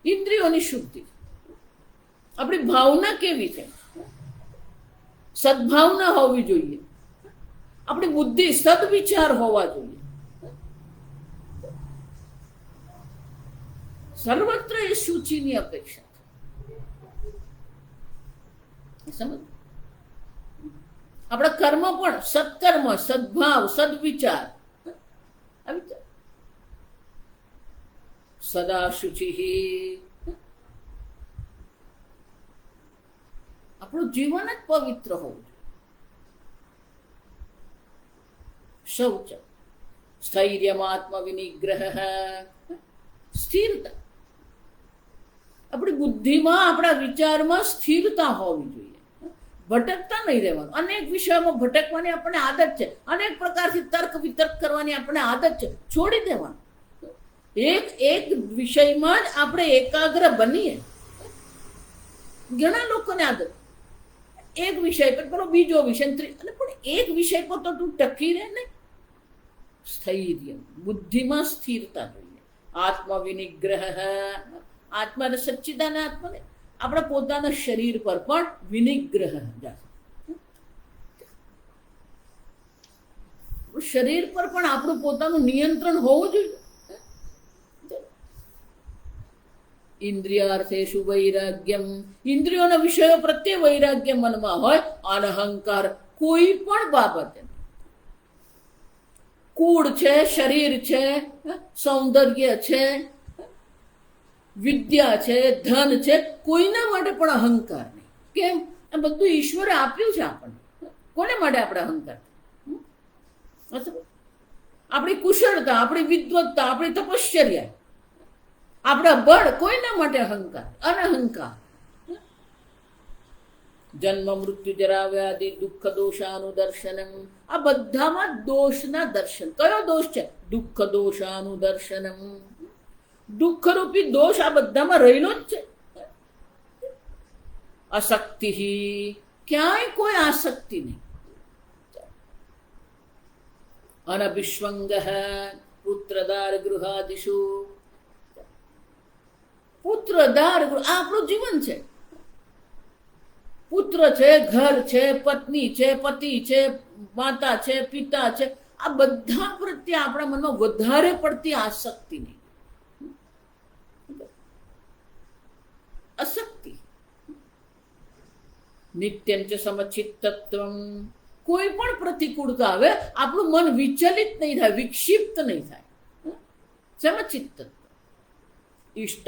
S1: ઇન્દ્રિયોની શુદ્ધિ. આપણી ભાવના કેવી છે? સદભાવના હોવી જોઈએ, આપણી બુદ્ધિ સદવિચાર હોવા જોઈએ. સર્વત્ર એ સૂચિની અપેક્ષા છે. સમજ? આપણા કર્મ પણ સત્કર્મ, સદભાવ, સદવિચાર. સદા શુચિ. આપણું જીવન જ પવિત્ર હોવું જોઈએ. શૌચ, સ્થૈર્યમાત્મ વિનિગ્રહ, સ્થિરતા. આપણી બુદ્ધિમાં, આપણા વિચારમાં સ્થિરતા હોવી જોઈએ, ભટકતા નહીં રહેવાનું. અનેક વિષયોમાં ભટકવાની આપણને આદત છે, અનેક પ્રકારથી તર્ક વિતર્ક કરવાની આપણને આદત છે, છોડી દેવાનું. એક વિષયમાં જ આપણે એકાગ્ર બનીએ. ઘણા લોકોને આદત એક વિષય પર પેલો બીજો વિષય, પણ એક વિષય પર તો તું ટકી રહે ને. સ્થૈર્ય, બુદ્ધિમાં સ્થિરતા જોઈએ. આત્મ વિનિગ્રહ, આત્મા ને સચ્ચિદાન આત્માને આપણા પોતાના શરીર પર પણ વિનિગ્રહ. શરીર પર પણ આપણું પોતાનું નિયંત્રણ હોવું જોઈએ. ઇન્દ્રિયાર્થેષુ વૈરાગ્યમ, ઇન્દ્રિયોના વિષયો પ્રત્યે વૈરાગ્ય મનમાં હોય. અનહંકાર, કોઈ પણ બાબતે. કુળ છે, શરીર છે, સૌંદર્ય છે, વિદ્યા છે, ધન છે, કોઈના માટે પણ અહંકાર નહીં. કેમ? આ બધું ઈશ્વરે આપ્યું છે આપણને. કોને માટે આપણે અહંકાર? આપણી કુશળતા, આપણી વિદ્વત્તા, આપણી તપશ્ચર્યા, આપણા બળ, કોઈના માટે અહંકાર, અનહંકાર. જન્મ મૃત્યુ જરા વ્યાધિ દુઃખ દોષાનું દર્શનમ, આ બધામાં દોષના દર્શન. કયો દોષ છે? દુઃખ દોષાનું દર્શનમ. દુઃખ રૂપી દોષ આ બધામાં રહેલો જ છે. અશક્તિ, ક્યાંય કોઈ આસક્તિ નહીં. અનભિષ્વંગ પુત્રદાર ગૃહાદિષુ, પુત્રદાર ગૃહ આ આપણું જીવન છે. પુત્ર છે, ઘર છે, પત્ની છે, પતિ છે, માતા છે, પિતા છે, આ બધા પ્રત્યે આપણા મનમાં વધારે પડતી આસક્તિ નહીં. અશક્તિ. નિત્યમ ચ સમચિત્તત્વમ, કોઈ પણ પ્રતિકૂળતા આવે આપણું મન વિચલિત નહીં થાય, વિક્ષિપ્ત નહીં થાય. સમચિત્તત્વ. ઇષ્ટ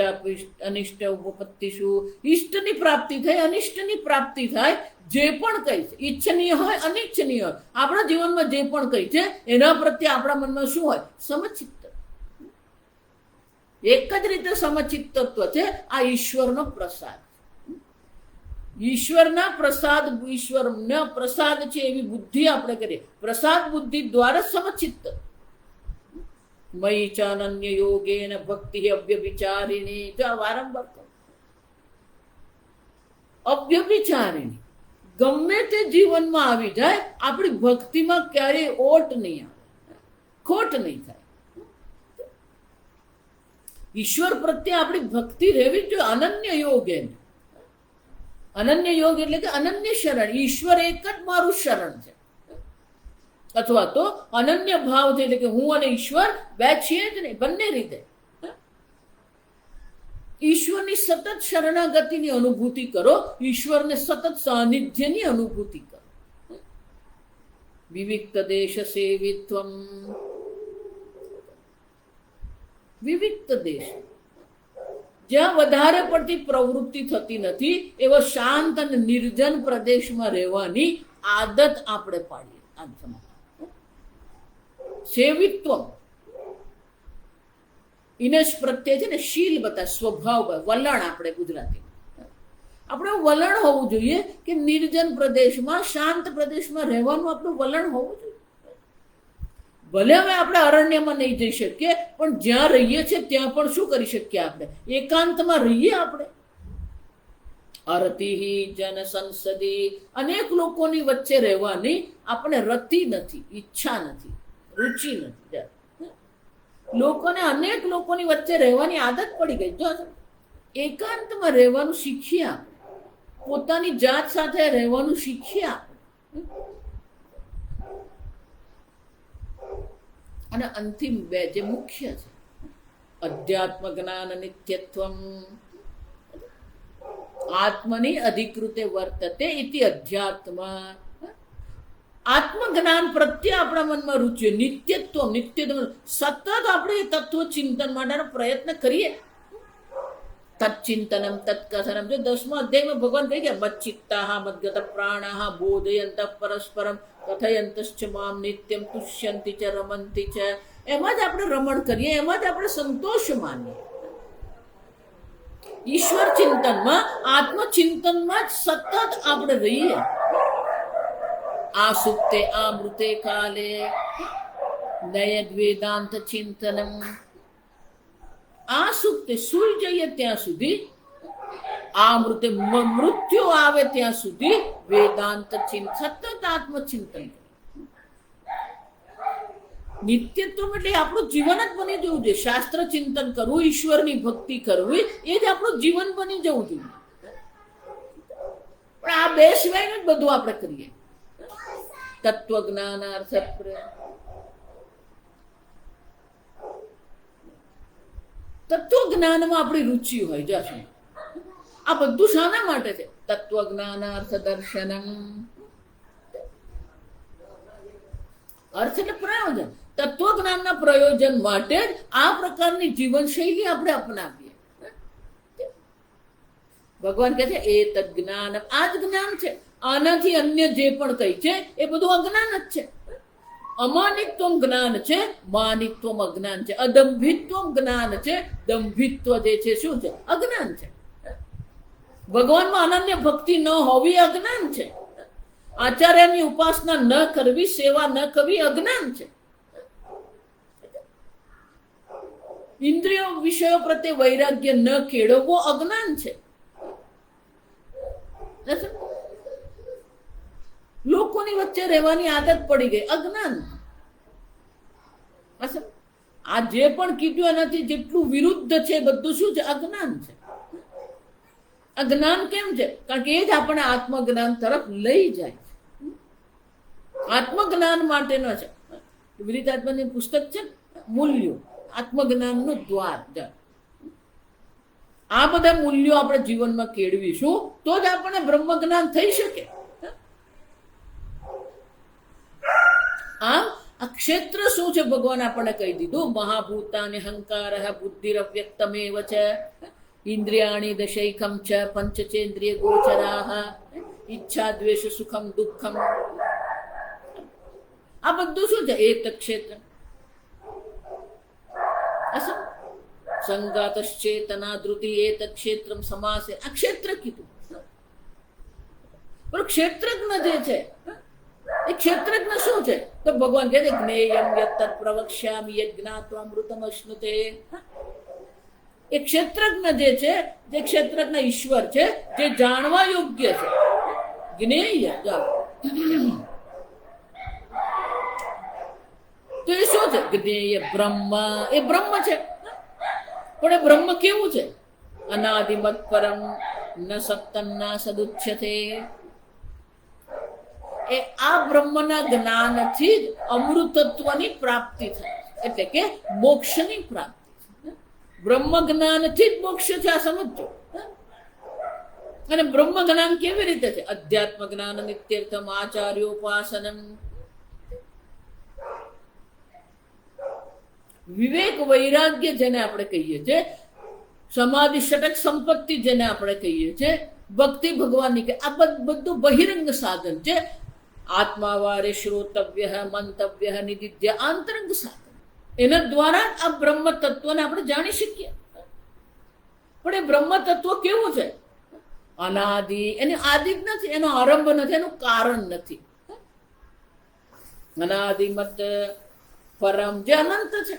S1: અનિષ્ટ ઉપપત્તિષુ, ઇષ્ટની પ્રાપ્તિ થાય, અનિષ્ટની પ્રાપ્તિ થાય. જે પણ કઈ છે, ઈચ્છનીય હોય, અનિચ્છનીય હોય, આપણા જીવનમાં જે પણ કઈ છે એના પ્રત્યે આપણા મનમાં શું હોય? સમચિત્ત. એક જ રીતે સમચિત્તત્વ છે. આ ઈશ્વરનો પ્રસાદ. ઈશ્વરના પ્રસાદ, ઈશ્વરના પ્રસાદ છે એવી બુદ્ધિ આપણે કરીએ. પ્રસાદ બુદ્ધિ દ્વારા સમચિત્ત. મયી ચાનન્ય યોગેન ભક્તિ અવ્યભિચારિણી. જો આ વારંવાર કહું, અવ્યભિચારિણી. ગમે તે જીવનમાં આવી જાય, આપણી ભક્તિમાં ક્યારેય ઓટ નહીં આવે, ખોટ નહીં થાય. ઈશ્વર પ્રત્યે આપણી ભક્તિ રહેવી જોઈએ. અનન્ય યોગેન. અનન્ય યોગ એટલે કે અનન્ય શરણ. ઈશ્વર એક જ મારું શરણ છે. અથવા તો અનન્ય ભાવ છે, એટલે કે હું અને ઈશ્વર બે છીએ જ નહીં, બંને રીતે. ઈશ્વરની સતત શરણાગતિની અનુભૂતિ કરો, ઈશ્વરને સતત સાનિધ્યની અનુભૂતિ કરો. વિવિક્ત દેશ સેવિત્વમ. વિવિક્ત દેશ, જ્યાં વધારે પડતી પ્રવૃત્તિ થતી નથી એવો શાંત અને નિર્જન પ્રદેશમાં રહેવાની આદત આપણે પાડીએ. આ સમય સેવિત્વ, ઇનશ પ્રત્યે છે ને શીલ બતા, સ્વભાવ, વલણ. આપણે ગુજરાતી આપણે વલણ હોવું જોઈએ કે નિર્જન પ્રદેશમાં, શાંત પ્રદેશમાં રહેવાનું આપણું વલણ હોવું જોઈએ. ભલે હવે આપણે અરણ્યમાં નહીં જઈ શકીએ, પણ જ્યાં રહીએ છીએ ત્યાં પણ શું કરી શકીએ? આપણે એકાંતમાં રહીએ. આપણે અરતિહી જન સંસદી, અનેક લોકોની વચ્ચે રહેવાની આપણે રતિ નથી, ઈચ્છા નથી, રુચિ નથી. લોકોને, અનેક લોકોની વચ્ચે રહેવાની આદત પડી ગઈ. જો એકાંતમાં રહેવાનું શીખીએ, પોતાની જાત સાથે રહેવાનું શીખીએ. અને અંતિમ બે જે મુખ્ય છે, અધ્યાત્મ જ્ઞાન નિત્યત્વમ. આત્મની અધિકૃતે વર્તતે ઇતિ અધ્યાત્મ. આત્મજ્ઞાન પ્રત્યે આપણા મનમાં રુચિ, નિત્યત્વ. નિત્યત્વ સતત આપણે તત્વ ચિંતન માટેનો પ્રયત્ન કરીએ. તત્ચિંતનમ તત્કથનમ. જો 10મા અધ્યાયમાં ભગવાન કહી ગયા, મચ્ચિત્તાહ મદ્ગત પ્રાણાહ બોધયંત પરસ્પરમ કથયંતશ્ચ મામ નિત્યમ તુષ્યંતિ ચ રમંતિ ચ. એમાં જ આપણે રમણ કરીએ, એમાં જ આપણે સંતોષ માનીએ. ઈશ્વર ચિંતનમાં, આત્મચિંતનમાં જ સતત આપણે રહીએ. આ સુપ્તે આ મૃતે કાલે નયદ વેદાંત ચિંતનમ. આ સુપ્તે સૂઈ જઈએ ત્યાં સુધી, આ મૃતે મૃત્યુ આવે ત્યાં સુધી વેદાંત ચિંતન, સતત આત્મચિંતન. નિત્યત્વ એટલે આપણું જીવન જ બની જવું જોઈએ. શાસ્ત્ર ચિંતન કરવું, ઈશ્વરની ભક્તિ કરવી, એ જ આપણું જીવન બની જવું જોઈએ. પણ આ બે સિવાયનું જ બધું આપણે કરીએ. તત્વજ્ઞાનાર્થ તત્વજ્ઞાનમાં આપણી રુચિ હોય. જશે આ બધું શાના માટે છે? તત્વજ્ઞાનાર્થ દર્શનમ. અર્થ એટલે પ્રયોજન. તત્વજ્ઞાનના પ્રયોજન માટે જ આ પ્રકારની જીવનશૈલી આપણે અપનાવીએ. ભગવાન કહે છે એ તજ્ઞાન. આ જ જ્ઞાન છે. આનાથી અન્ય જે પણ કઈ છે એ બધું અજ્ઞાન જ છે. અમાનિત્વમ જ્ઞાન છે, માનિત્વમ અજ્ઞાન છે. અદંભિત્વમ જ્ઞાન છે, દંભિત્વ જે છે શું છે? અજ્ઞાન છે. ભગવાનમાં અનન્ય ભક્તિ ન હોવી અજ્ઞાન છે. આચાર્યની ઉપાસના ન કરવી, સેવા ન કરવી અજ્ઞાન છે. ઇન્દ્રિયો વિષયો પ્રત્યે વૈરાગ્ય ન કેળવવો અજ્ઞાન છે. લોકોની વચ્ચે રહેવાની આદત પડી ગઈ, અજ્ઞાન. આ જે પણ કીધું એનાથી જેટલું વિરુદ્ધ છે બધું શું છે? અજ્ઞાન છે. અજ્ઞાન કેમ છે? કારણ કે એ જ આપણે આત્મજ્ઞાન તરફ લઈ જાય. આત્મજ્ઞાન માટેનો છે. વિરીત આત્માની પુસ્તક છે, મૂલ્યો, આત્મજ્ઞાનનું દ્વાર. આ બધા મૂલ્યો આપણે જીવનમાં કેળવીશું તો જ આપણે બ્રહ્મ જ્ઞાન થઈ શકે. આ ક્ષેત્ર શું છે? ભગવાન આપણને કહી દીધું. મહાભૂતાની અહંકાર બુદ્ધિરવ્યક્તમેવ છે, ઇન્દ્રિયાણી દશૈકમ ચ પંચચેન્દ્રિય ગોચરાહ, ઈચ્છા દ્વેષ સુખમ દુઃખમ. આ બધું શું છે? એક ક્ષેત્ર. સંગાતશ્ચેતના ધૃતિ એત ક્ષેત્રમ સમાસે. આ ક્ષેત્ર કીધું. પણ ક્ષેત્રજ્ઞ જે છે એ ક્ષેત્રજ્ઞ શું છે? તો ભગવાન કહે છે જ્ઞેયમ યત્તત્ પ્રવક્ષ્યામિ યજ્ઞાત્વા અમૃતમ અશ્નુતે. એ ક્ષેત્રજ્ઞ જે છે, જે ક્ષેત્રજ્ઞ ઈશ્વર છે, જે જાણવા યોગ્ય છે. જ્ઞેય તો એ શું છે? જ્ઞેય બ્રહ્મ. એ બ્રહ્મ છે. પણ એ બ્રહ્મ કેવું છે? અનાદિમત પરમ ન સત્તન્ના સદુચ્યતે. એ આ બ્રહ્મના જ્ઞાનથી જ અમૃતત્વની પ્રાપ્તિ થાય, એટલે કે મોક્ષની પ્રાપ્તિ. બ્રહ્મ જ્ઞાનથી જ મોક્ષ છે, આ સમજો. અને બ્રહ્મ જ્ઞાન કેવી રીતે છે? અધ્યાત્મ જ્ઞાન નિત્યર્થમ આચાર્યોપાસનમ. વિવેક વૈરાગ્ય જેને આપણે કહીએ છીએ, સમાધિ ષટક સંપત્તિ જેને આપણે કહીએ છીએ, ભક્તિ ભગવાનની, આ બધું બહિરંગ સાધન છે. આત્માવારે શ્રોતવ્ય મંતવ્ય નિદિધ્ય આંતરંગ સાધન. એના દ્વારા આ બ્રહ્મ તત્વને આપણે જાણી શકીએ. પણ એ બ્રહ્મ તત્વ કેવું છે? અનાદિ. એનો આદિ જ નથી, એનો આરંભ નથી, એનું કારણ નથી. અનાદિમત પરમ જે અનંત છે.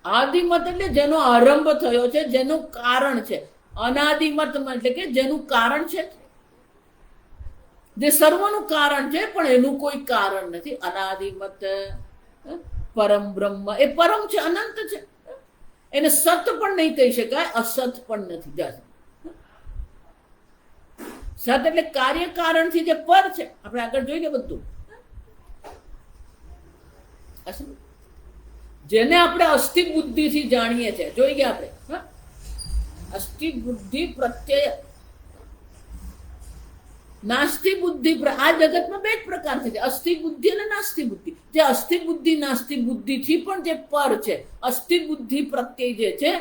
S1: આદિમત એટલે જેનો આરંભ થયો છે, જેનું કારણ છે. અનાદિમત એટલે કે જેનું કારણ છે, જે સર્વનું કારણ છે પણ એનું કોઈ કારણ નથી. અનાદિમત પરમ બ્રહ્મ. એ પરમ છે, અનંત છે. એને સત પણ નહીં કહી શકાય, અસત પણ નથી. સત એટલે કાર્ય કારણથી જે પર છે. આપણે આગળ જોઈએ બધું. જેને આપણે અસ્થિ બુદ્ધિથી જાણીએ છીએ, જોઈએ આપણે અસ્થિ બુદ્ધિ પ્રત્યય, નાસ્તિ બુદ્ધિ. આ જગતમાં બે જ પ્રકારથી છે, અસ્થિ બુદ્ધિ અને નાસ્તિ બુદ્ધિ. જે અસ્થિ બુદ્ધિ નાસ્તિ બુદ્ધિથી પણ જે પર છે, અસ્થિ બુદ્ધિ પ્રત્યય જે છે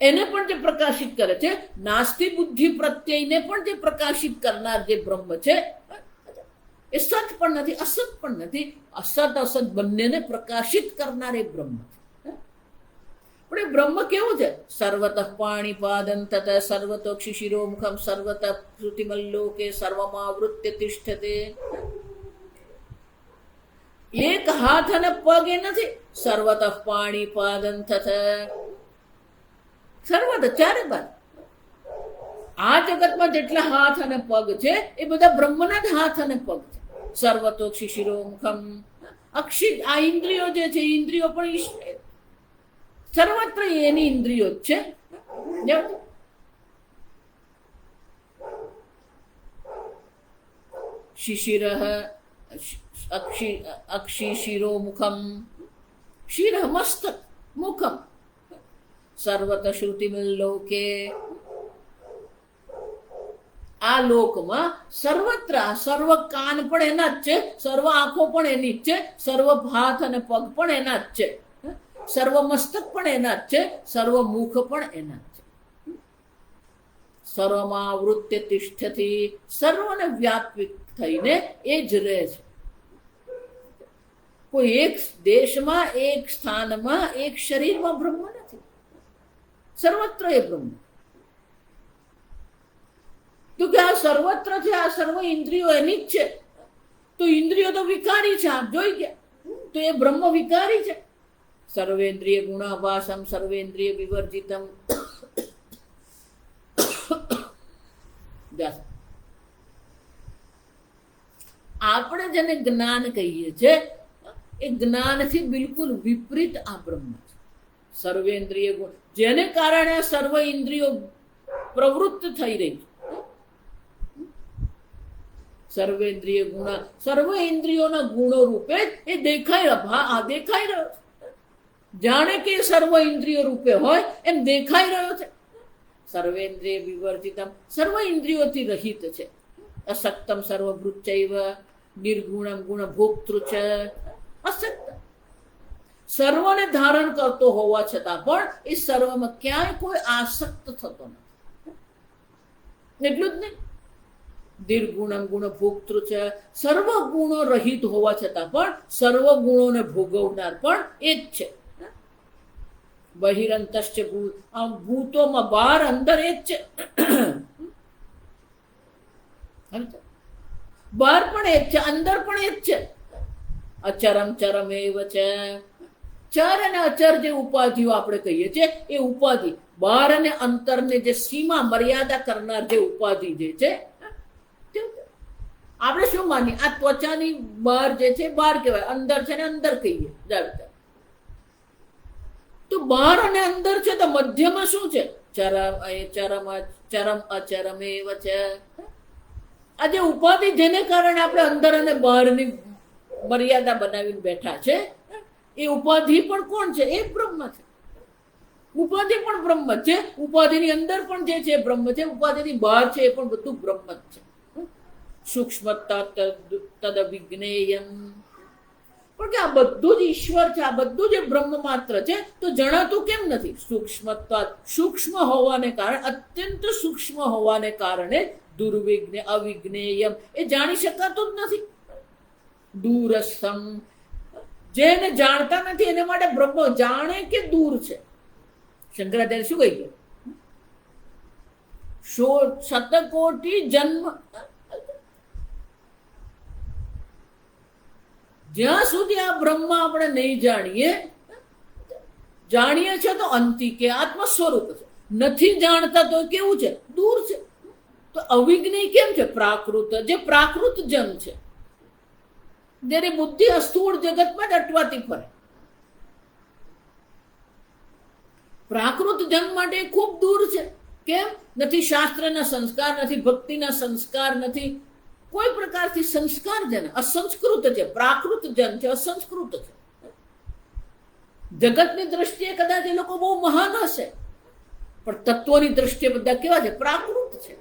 S1: એને પણ જે પ્રકાશિત કરે છે, નાસ્તિ બુદ્ધિ પ્રત્યયને પણ જે પ્રકાશિત કરનાર જે બ્રહ્મ છે, એ સત પણ નથી, અસત પણ નથી. અસત અસત બંનેને પ્રકાશિત કરનાર એ બ્રહ્મ છે. પણ એ બ્રહ્મ કેવું છે? સર્વતઃ પાણીપાદં તત સર્વતોક્ષિ શિરોમુખમ સર્વતઃ શ્રુતિમલ્લોકે સર્વમાવૃત્ય તિષ્ઠતે. એક હાથ અને પગ એ નથી. સર્વતઃ પાણીપાદં તત, સર્વતઃ ચારે બાજુ. આ જગતમાં જેટલા હાથ અને પગ છે એ બધા બ્રહ્મના જ હાથ અને પગ છે. સર્વતોક્ષિ શિરોમુખમ. અક્ષિ, આ ઇન્દ્રિયો જે છે, ઇન્દ્રિયો પણ સર્વત્ર એની ઇન્દ્રિયો જ છે. શિશિર અક્ષિ શિરો મુખમ. શિર મસ્તક, મુખમ સર્વત શ્રુતિમલ્લોકે. આ લોકમાં સર્વત્ર, સર્વ કાન પણ એના જ છે, સર્વ આંખો પણ એની જ છે, સર્વ હાથ અને પગ પણ એના જ છે, સર્વ મસ્તક પણ એના જ છે, સર્વ મુખ પણ એના જ છે. સર્વમાં આવૃત્ય તિષ્ઠતી, સર્વને વ્યાપિત થઈને એ જ રહે છે. કોઈ એક દેશમાં, એક સ્થાનમાં, એક શરીરમાં બ્રહ્મ નથી, સર્વત્ર એ બ્રહ્મ. તો કે આ સર્વત્ર છે, આ સર્વ ઇન્દ્રિયો એની જ છે. તો ઇન્દ્રિયો તો વિકારી છે, આપ જોઈ ગયા. તો એ બ્રહ્મ વિકારી છે. સર્વેન્દ્રિય ગુણાભાસમ સર્વેન્દ્રિય વિવર્જિતમ. આપણે જેને જ્ઞાન કહીએ છીએ એ જ્ઞાનથી બિલકુલ વિપરીત આ બ્રહ્મ છે. સર્વેન્દ્રિય ગુણ, જેને કારણે સર્વ ઇન્દ્રિયો પ્રવૃત્ત થઈ રહી છે. સર્વેન્દ્રિય ગુણ, સર્વ ઇન્દ્રિયોના ગુણો રૂપે એ દેખાઈ રહ્યો છે. જાણે કે સર્વ ઇન્દ્રિયો રૂપે હોય એમ દેખાઈ રહ્યો છે. સર્વેન્દ્રિય વિવર્જિતમ, સર્વ ઇન્દ્રિયોથી રહિત છે. અસક્તમ સર્વભૃચૈવ નિર્ગુણમ ગુણભોક્તૃ છે. અસક્ત, સર્વને ધારણ કરતો હોવા છતાં પણ એ સર્વમાં ક્યાંય કોઈ આસક્ત થતો નથી. એટલું જ નહીં, નિર્ગુણમ ગુણભોક્તૃ છે. સર્વ ગુણો રહિત હોવા છતાં પણ સર્વ ગુણોને ભોગવનાર પણ એ જ છે. બહિરંતશ્ચ ભૂત, આમ ભૂતોમાં બહાર અંદર એ જ છે. બહાર પણ એ જ છે, અંદર પણ એ જ છે. અચરમ ચરમ એવ છે. ચર અને અચર જે ઉપાધિઓ આપણે કહીએ છીએ એ ઉપાધિ, બહાર અને અંતરને જે સીમા મર્યાદા કરનાર જે ઉપાધિ જે છે, આપણે શું માનીએ, આ ત્વચાની બહાર જે છે બહાર કહેવાય, અંદર છે ને અંદર કહીએ. તો બહાર અને અંદર છે, તો મધ્યમાં શું છે? ચરમ ચરમ અચરમ એવ છે. આ જે ઉપાધિ જેને કારણે આપણે અંદર અને બહારની મર્યાદા બનાવીને બેઠા છે, એ ઉપાધિ પણ કોણ છે? એ બ્રહ્મ છે. ઉપાધિ પણ બ્રહ્મ છે. ઉપાધિની અંદર પણ જે છે બ્રહ્મ છે. ઉપાધિની બહાર છે એ પણ બધું બ્રહ્મ જ છે. સૂક્ષ્મતા તદ વિજ્ઞેયમ. પણ કે આ બધું જ ઈશ્વર છે, આ બધું જ બ્રહ્મ માત્ર છે, તો જણાતું કેમ નથી? સૂક્ષ્મતા, સૂક્ષ્મ હોવાને કારણે, અત્યંત સૂક્ષ્મ હોવાને કારણે દુર્વિજ્ઞ અવિજ્ઞેયમ, એ જાણી શકાતું જ નથી. દૂરસ્થમ, જેને જાણતા નથી એને માટે બ્રહ્મ જાણે કે દૂર છે. શંકરાચાર્ય શું કહી ગયા? શતકોટી જન્મ, જ્યાં સુધી આ બ્રહ્મ આપણે નહીં જાણીએ છે તો અંતિકે આત્મ સ્વરૂપ છે. નથી જાણતા તો કેવું છે? દૂર છે. તો અવિજ્ઞ કેમ છે? પ્રાકૃત, જે પ્રાકૃત જન છે, જેની બુદ્ધિ સ્થૂળ જગતમાં જ અટવાતી ફરે. પ્રાકૃત જન માટે ખૂબ દૂર છે. કેમ? નથી શાસ્ત્રના સંસ્કાર, નથી ભક્તિના સંસ્કાર, નથી કોઈ પ્રકારથી સંસ્કાર જન, અસંસ્કૃત છે. પ્રાકૃત જન છે, અસંસ્કૃત છે. જગતની દ્રષ્ટિએ કદાચ એ લોકો બહુ મહાન હશે, પણ તત્વની દ્રષ્ટિએ બધા કેવા છે? પ્રાકૃત છે,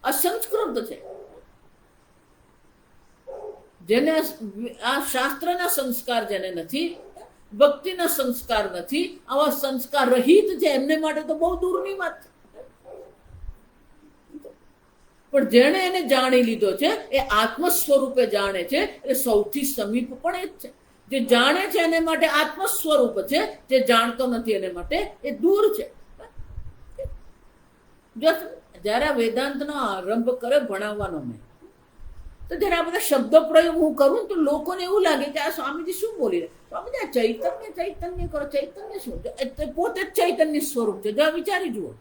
S1: અસંસ્કૃત છે. જેને આ શાસ્ત્રના સંસ્કાર જેને નથી, ભક્તિના સંસ્કાર નથી, આવા સંસ્કાર રહિત છે, એમને માટે તો બહુ દૂરની વાત છે. પણ જેણે એને જાણી લીધો છે, એ આત્મ સ્વરૂપે જાણે છે, એ સૌથી સમીપ પણ એ જ છે. જે જાણે છે એને માટે આત્મ સ્વરૂપ છે, જે જાણતો નથી એને માટે એ દૂર છે. જયારે આ વેદાંતનો આરંભ કરે ભણાવવાનો મેં, તો જયારે આ બધા શબ્દ પ્રયોગ હું કરું તો લોકોને એવું લાગે કે આ સ્વામીજી શું બોલી રહ્યા? સ્વામીજી આ ચૈતન્ય ચૈતન્ય કરો, ચૈતન્ય શું? પોતે જ ચૈતન્ય સ્વરૂપ છે. જો વિચારી જુઓ.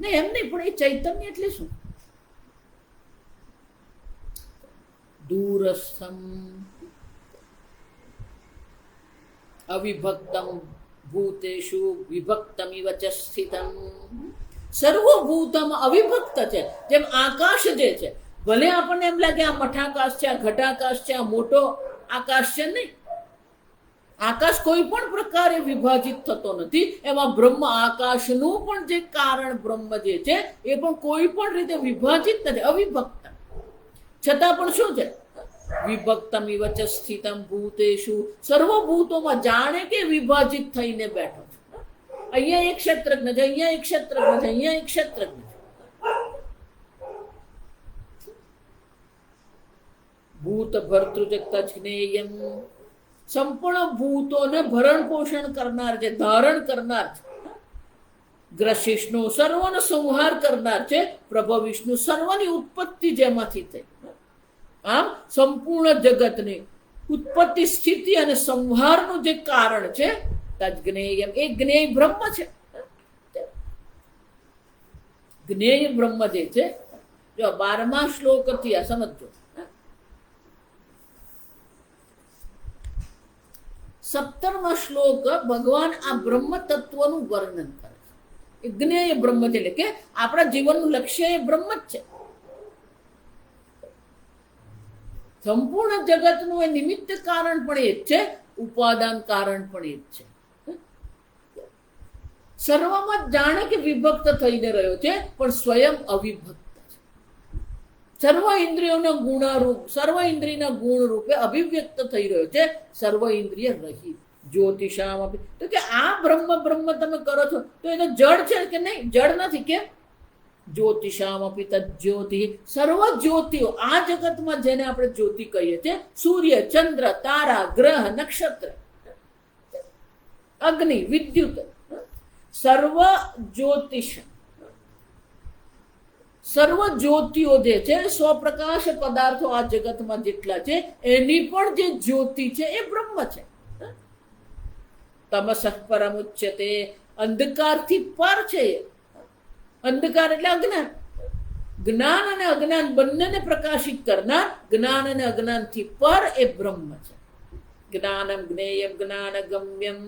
S1: નહીં એમ નહીં, પણ એ ચૈતન્ય એટલે શું? દૂરસ્થમ અવિભક્તમ ભૂતેષુ વિભક્તમિવ ચ સ્થિતમ. સર્વભૂતમ અવિભક્ત છે. જેમ આકાશ જે છે, ભલે આપણને એમ લાગે આ મઠાકાશ છે, આ ઘટાકાશ છે, આ મોટો આકાશ છે, નહીં. આકાશ કોઈ પણ પ્રકારે વિભાજિત થતો નથી. એમાં બ્રહ્મ, આકાશનું પણ જે કારણ બ્રહ્મ જે છે એ પણ કોઈ પણ રીતે વિભાજિત નથી, અવિભક્ત. છતાં પણ શું છે? વિભક્તમ ઇવ ચ સ્થિતમ ભૂતેષુ, સર્વભૂતોમાં જાણે કે વિભાજિત થઈને બેઠો છે. અહીંયા એક ક્ષેત્રજ્ઞ છે, અહીંયા એક ક્ષેત્રજ્ઞ છે, અહીંયા એક ક્ષેત્રજ્ઞ છે. ભૂત ભર્તૃ તજ્ઞેયમ, સંપૂર્ણ ભૂતોને ભરણ પોષણ કરનાર છે, ધારણ કરનાર છે. ગ્રસિષ્ણુ, સર્વનો સંહાર કરનાર છે. પ્રભવ વિષ્ણુ, સર્વની ઉત્પત્તિ જેમાંથી થઈ. આમ સંપૂર્ણ જગતની ઉત્પત્તિ, સ્થિતિ અને સંહારનું જે કારણ છે તજ્ઞેયમ, એ જ્ઞેય બ્રહ્મ છે. જ્ઞેય બ્રહ્મ જે છે, જો 12મા શ્લોકથી આ સમજો. 17મા શ્લોક ભગવાન આ બ્રહ્મ તત્વનું વર્ણન કરે છે. જ્ઞેય બ્રહ્મ છે એટલે કે આપણા જીવનનું લક્ષ્ય એ બ્રહ્મ જ છે. સંપૂર્ણ જગતનું એ નિમિત્ત કારણ પણ એ જ છે, ઉપાદાન કારણ પણ એ જ છે. સર્વમાં જાણે કે વિભક્ત થઈને રહ્યો છે, પણ સ્વયં અવિભક્ત છે. સર્વ ઇન્દ્રિયોના ગુણારૂપ, સર્વ ઇન્દ્રિયના ગુણ રૂપે અભિવ્યક્ત થઈ રહ્યો છે, સર્વ ઇન્દ્રિય રહિત. જ્યોતિષામ આપી, તો કે આ બ્રહ્મ બ્રહ્મ તમે કરો છો તો એ તો જડ છે કે નહીં? જડ નથી. કે જ્યોતિષામ આપી તજ્જ્યોતિ, સર્વ જ્યોતિઓ આ જગતમાં જેને આપણે જ્યોતિ કહીએ છીએ, સૂર્ય, ચંદ્ર, તારા, ગ્રહ, નક્ષત્ર, અગ્નિ, વિદ્યુત, સર્વ જ્યોતિષ, સર્વ જ્યોતિઓ જે છે, સ્વપ્રકાશ પદાર્થો આ જગતમાં જેટલા છે, એની પણ જે જ્યોતિ છે એ બ્રહ્મ છે. તમસઃ પરમુચ્યતે, અંધકારથી પર છે. અંધકાર એટલે અજ્ઞાન. જ્ઞાન અને અજ્ઞાન બંનેને પ્રકાશિત કરનાર, જ્ઞાન અને અજ્ઞાનથી પર એ બ્રહ્મ છે. જ્ઞાનમ જ્ઞેયમ જ્ઞાનગમ્યમ,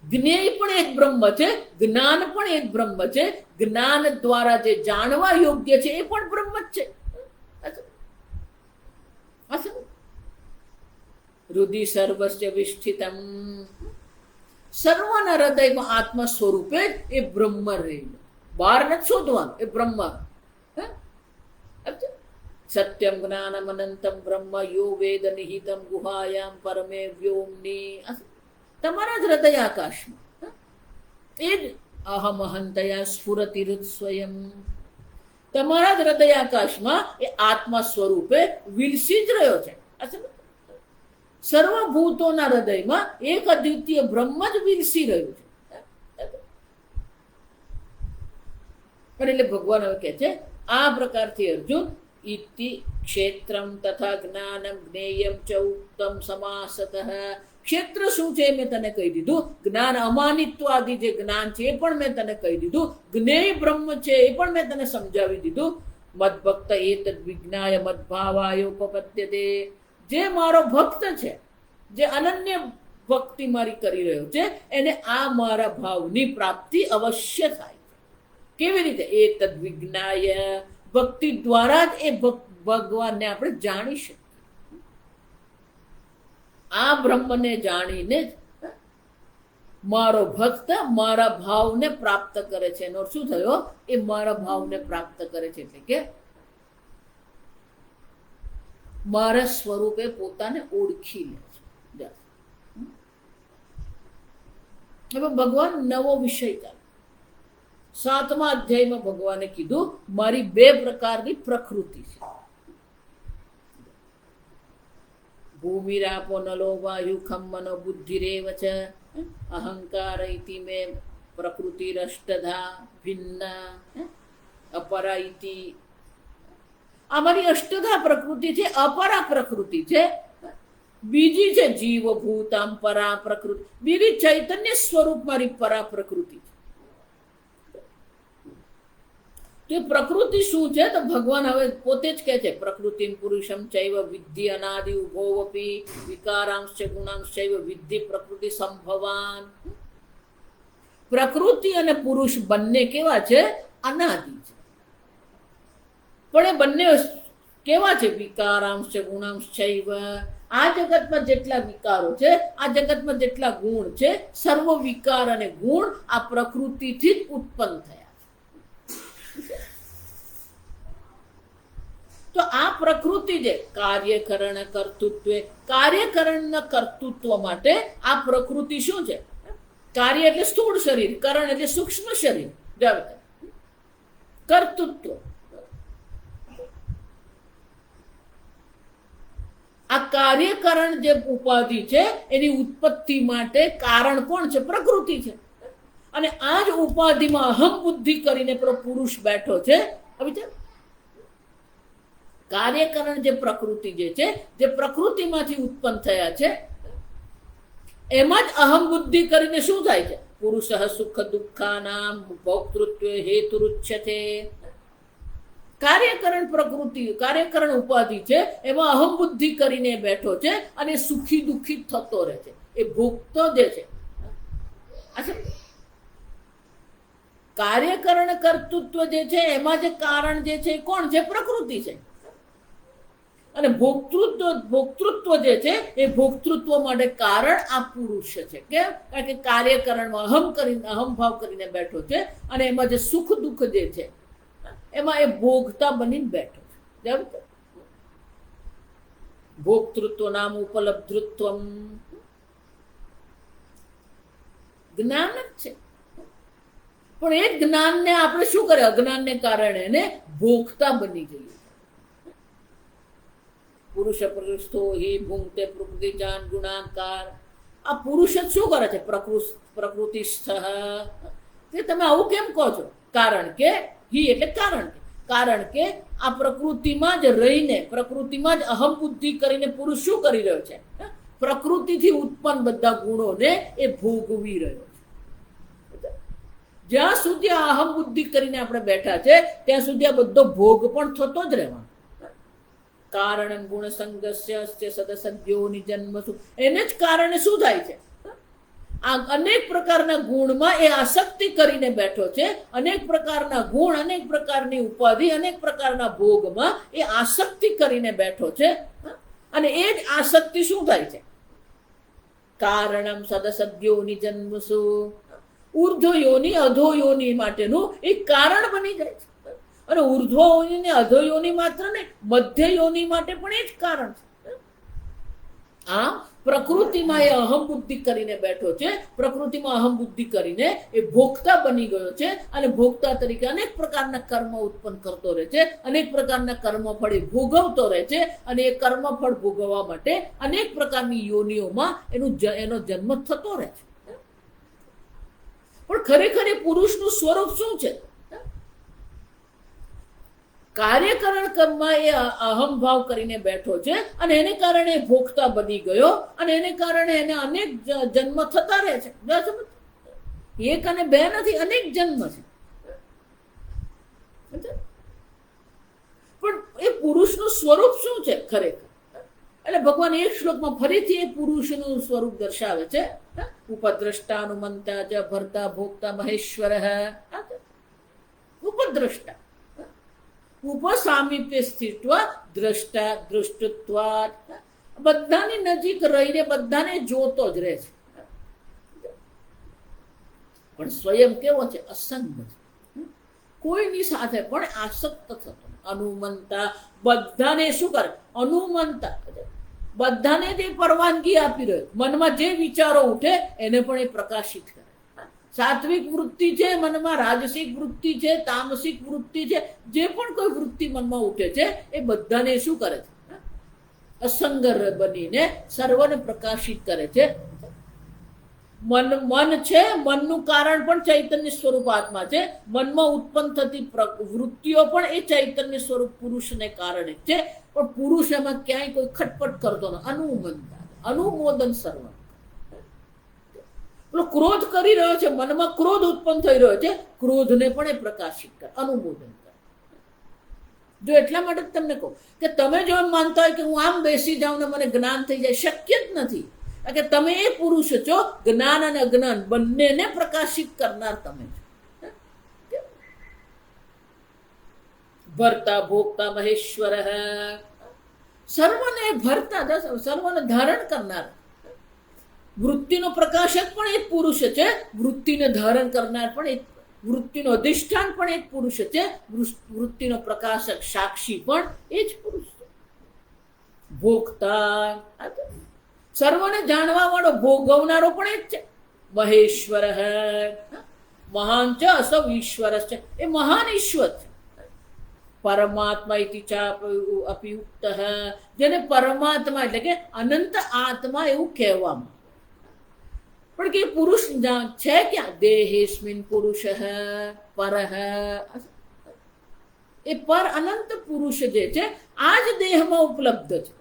S1: જ્ઞેય પણ એક બ્રહ્મ છે, જ્ઞાન પણ એક બ્રહ્મ છે. જ્ઞાન દ્વારા જે જાણવા યોગ્ય છે એ પણ બ્રહ્મ જ છે. હૃદય સર્વસ્ય વિષ્ઠિતમ, સર્વના હૃદયમાં આત્મ સ્વરૂપે એ બ્રહ્મ રહેલું, બહાર નથી શોધવાનું, એ બ્રહ્મ. સત્યમ જ્ઞાનમ અનંતમ બ્રહ્મ યો વેદ નિહિતમ ગુહાયામ પરમે વ્યોમની, તમારા જ હૃદય આકાશમાં એ જ અહમ અહંતયા સ્ફુરતિરુત સ્વયં, તમારા જ હૃદય આકાશમાં એ આત્મા સ્વરૂપે વિલસી જ રહ્યો છે. સર્વભૂતોના હૃદયમાં એક અદ્વિતીય બ્રહ્મ જ વિલસી રહ્યું છે. એટલે ભગવાન હવે કહે છે આ પ્રકારથી અર્જુન, ઇતિ ક્ષેત્રમ તથા જ્ઞાનમ જ્ઞેયમ ચ ઉક્તમ સમાસતઃ, ક્ષેત્ર શું છે મેં તને કહી દીધું, જ્ઞાન અમાનિત્વ આદિ જે જ્ઞાન છે એ પણ મેં તને કહી દીધું, જ્ઞેય બ્રહ્મ છે એ પણ મેં તને સમજાવી દીધું. મદ્ભક્ત એતદ વિજ્ઞાય મદ્ભાવાયોપપદ્યતે, જે મારો ભક્ત છે, જે અનન્ય ભક્તિ મારી કરી રહ્યો છે, એને આ મારા ભાવની પ્રાપ્તિ અવશ્ય થાય. કેવી રીતે? એ તદ વિજ્ઞાય, ભક્તિ દ્વારા જ એ ભગવાનને આપણે જાણી શકીએ. આ બ્રહ્મને જાણીને જ મારો ભક્ત મારા ભાવને પ્રાપ્ત કરે છે. એનો શું થયો? એ મારા ભાવને પ્રાપ્ત કરે છે એટલે કે મારા સ્વરૂપે પોતાને ઓળખી લે છે. હવે ભગવાન નવો વિષય ચાલે. 7મા અધ્યાયમાં ભગવાને કીધું મારી 2 પ્રકારની પ્રકૃતિ છે. ભૂમિરાપો નલો વાયુ ખમ મનો બુદ્ધિરેવ ચ અહંકાર ઇતિ મે પ્રકૃતિરષ્ટધા ભિન્ન અપરા ઇતિ. અમારી અષ્ટધા પ્રકૃતિ છે, અપરા પ્રકૃતિ છે. બીજી છે જીવભૂતામ પરા પ્રકૃતિ, બીજી ચૈતન્ય સ્વરૂપ મારી પરા પ્રકૃતિ છે. તો પ્રકૃતિ શું છે? તો ભગવાન હવે પોતે જ કહે છે પ્રકૃતિ પુરુષમ ચૈવ વિદ્ધિ અનાદિ ઉભોવપી વિકારાંશ ગુણાંશ ચૈવ વિદ્ધિ પ્રકૃતિ સંભવાન. પ્રકૃતિ અને પુરુષ બંને કેવા છે? અનાદિ છે. પણ એ બંને કેવા છે? વિકારાંશ ગુણાંશ ચૈવ. આ જગતમાં જેટલા વિકારો છે, આ જગતમાં જેટલા ગુણ છે, સર્વ વિકાર અને ગુણ આ પ્રકૃતિથી જ ઉત્પન્ન થયા. તો આ પ્રકૃતિ જે કાર્યકરણ કર્તૃત્વ માટે આ પ્રકૃતિ શું છે? કાર્ય એટલે સ્થૂળ શરીર, કરણ એટલે સૂક્ષ્મ શરીર, કર્તૃત્વ. આ કાર્યકરણ જે ઉપાધિ છે એની ઉત્પત્તિ માટે કારણ કોણ છે? પ્રકૃતિ છે. અને આ જ ઉપાધિમાં અહમ બુદ્ધિ કરીને પેલો પુરુષ બેઠો છે. હવે કાર્યકરણ જે પ્રકૃતિ જે છે, જે પ્રકૃતિમાંથી ઉત્પન્ન થયા છે, એમાં જ અહમ બુદ્ધિ કરીને શું થાય છે? પુરુષ સુખ દુઃખાનામ ભોક્તૃત્વ હેતુરુચ્યતે. કાર્યકરણ ઉપાધિ છે, એમાં અહમ બુદ્ધિ કરીને બેઠો છે અને સુખી દુઃખી થતો રહે છે. એ ભોગતો જે છે. કાર્યકરણ કર્તૃત્વ જે છે એમાં જે કારણ જે છે કોણ છે? પ્રકૃતિ છે. અને ભોક્તૃત્વ જે છે એ ભોક્તૃત્વ માટે કારણ આ પુરુષ છે. કેમ? કારણ કે કાર્યકરણમાં અહમ ભાવ કરીને બેઠો છે અને એમાં જે સુખ દુઃખ જે છે એમાં એ ભોગતા બનીને બેઠો છે. ભોક્તૃત્વ નામ ઉપલબ્ધૃત્વ જ્ઞાન જ છે. પણ એ જ્ઞાનને આપણે શું કરે? અજ્ઞાનને કારણે એને ભોગતા બની જઈએ. પુરુષ પ્રકૃષ્ટો હિ ભૂંગતે પ્રકૃતિ જાન ગુણાકાર. આ પુરુષ જ શું કરે છે? પ્રકૃતિસ્થ. તે તમે આવું કેમ કહો છો? કારણ કે હિ એટલે કારણ કે આ પ્રકૃતિમાં જ રહીને, પ્રકૃતિમાં જ અહમ બુદ્ધિ કરીને પુરુષ શું કરી રહ્યો છે? પ્રકૃતિથી ઉત્પન્ન બધા ગુણોને એ ભોગવી રહ્યો છે. જ્યાં સુધી આ અહમ બુદ્ધિ કરીને આપણે બેઠા છે ત્યાં સુધી આ બધો ભોગ પણ થતો જ રહેવાનો. કારણ ગુણ સંગસ્ય સદસદ્યોની જન્મસુ. એને જ કારણે શું થાય છે? આ અનેક પ્રકારના ગુણમાં એ આસક્તિ કરીને બેઠો છે. અનેક પ્રકારના ગુણ, અનેક પ્રકારની ઉપાધિ, અનેક પ્રકારના ભોગમાં એ આસક્તિ કરીને બેઠો છે. અને એ જ આસક્તિ શું થાય છે? કારણમ સદસદ્યોની જન્મસુ. ઉર્ધ્વ યોની અધો યોની માટેનું એક કારણ બની જાય છે. અને ઉર્ધ્વ યોની ને અધો યોની માત્ર નહીં, મધ્ય યોની માટે પણ એ જ કારણ છે. આ પ્રકૃતિમાં એ અહમ બુદ્ધિ કરીને બેઠો છે. પ્રકૃતિમાં અહમ બુદ્ધિ કરીને એ ભોગતા બની ગયો છે અને ભોગતા તરીકે અનેક પ્રકારના કર્મ ઉત્પન્ન કરતો રહે છે. અનેક પ્રકારના કર્મફળ એ ભોગવતો રહે છે અને એ કર્મફળ ભોગવવા માટે અનેક પ્રકારની યોનિઓમાં એનો જન્મ થતો રહે છે. પણ ખરેખર એ પુરુષનું સ્વરૂપ શું છે? કાર્યકરણ કર્મમાં એ અહમ ભાવ કરીને બેઠો છે અને એને કારણે ભોગતા બની ગયો અને એને કારણે એને અનેક જન્મ થતા રહે છે. એક અને બે નથી, અનેક જન્મ છે. પણ એ પુરુષનું સ્વરૂપ શું છે ખરેખર? એટલે ભગવાન એક શ્લોકમાં ફરીથી એ પુરુષનું સ્વરૂપ દર્શાવે છે. ઉપદ્રષ્ટાનુમંતા જ ભર્તા ભોક્તા મહેશ્વર. ઉપદ્રષ્ટા, ઉપસામીપ્ય સ્થિત્વ દ્રષ્ટા દૃષ્ટત્વાદ. બધાની નજીક રહીને બધાને જોતો જ રહે છે. પણ સ્વયં કેવો છે? અસંગ છે. કોઈની સાથે પણ આસક્ત થતો. અનુમંતા, બધાને શું કરે? અનુમંતા, બધાને જે પરવાનગી આપી રહ્યો. મનમાં જે વિચારો ઉઠે એને પણ એ પ્રકાશિત કરે. સાત્વિક વૃત્તિ છે મનમાં, રાજસિક વૃત્તિ છે, તામસિક વૃત્તિ છે, જે પણ કોઈ વૃત્તિ મનમાં ઉઠે છે એ બધાને શું કરે છે? અસંગ બનીને સર્વને પ્રકાશિત કરે છે. મન છે, મનનું કારણ પણ ચૈતન્ય સ્વરૂપ આત્મા છે. મનમાં ઉત્પન્ન થતી વૃત્તિઓ પણ એ ચૈતન્ય સ્વરૂપ પુરુષને કારણે છે. પણ પુરુષ એમાં ક્યાંય કોઈ ખટપટ કરતો નથી. અનુમોદન સર્વ. પેલો ક્રોધ કરી રહ્યો છે, મનમાં ક્રોધ ઉત્પન્ન થઈ રહ્યો છે, ક્રોધને પણ એ પ્રકાશિત કરે, અનુમોદન કરે. જો એટલા માટે તમને કહું કે તમે જો એમ માનતા હોય કે હું આમ બેસી જાઉં ને મને જ્ઞાન થઈ જાય, શક્ય જ નથી. કે તમે એ પુરુષ છો, જ્ઞાન અને અજ્ઞાન બંનેને પ્રકાશિત કરનાર તમે છો. ભરતા ભોગતા મહેશ્વર. સર્વને ભરતા, સર્વને ધારણ કરનાર. વૃત્તિનો પ્રકાશક પણ એ પુરુષ છે, વૃત્તિને ધારણ કરનાર પણ એ. વૃત્તિનો અધિષ્ઠાન પણ એ જ પુરુષ છે, વૃત્તિનો પ્રકાશક સાક્ષી પણ એ જ પુરુષ છે. ભોગતા સર્વને જાણવા વાળો ભોગવનારો પણ એ જ છે. મહેશ્વર મહાન છે, અસવ ઈશ્વર છે, એ મહાન ઈશ્વર છે. પરમાત્મા ઇતિ અપિયુક્ત, જેને પરમાત્મા એટલે કે અનંત આત્મા એવું કહેવામાં, પણ કે પુરુષ છે ક્યાં? દેહેસ્મિન પુરુષ પર, એ પર અનંત પુરુષ જે છે આ જ દેહમાં ઉપલબ્ધ છે.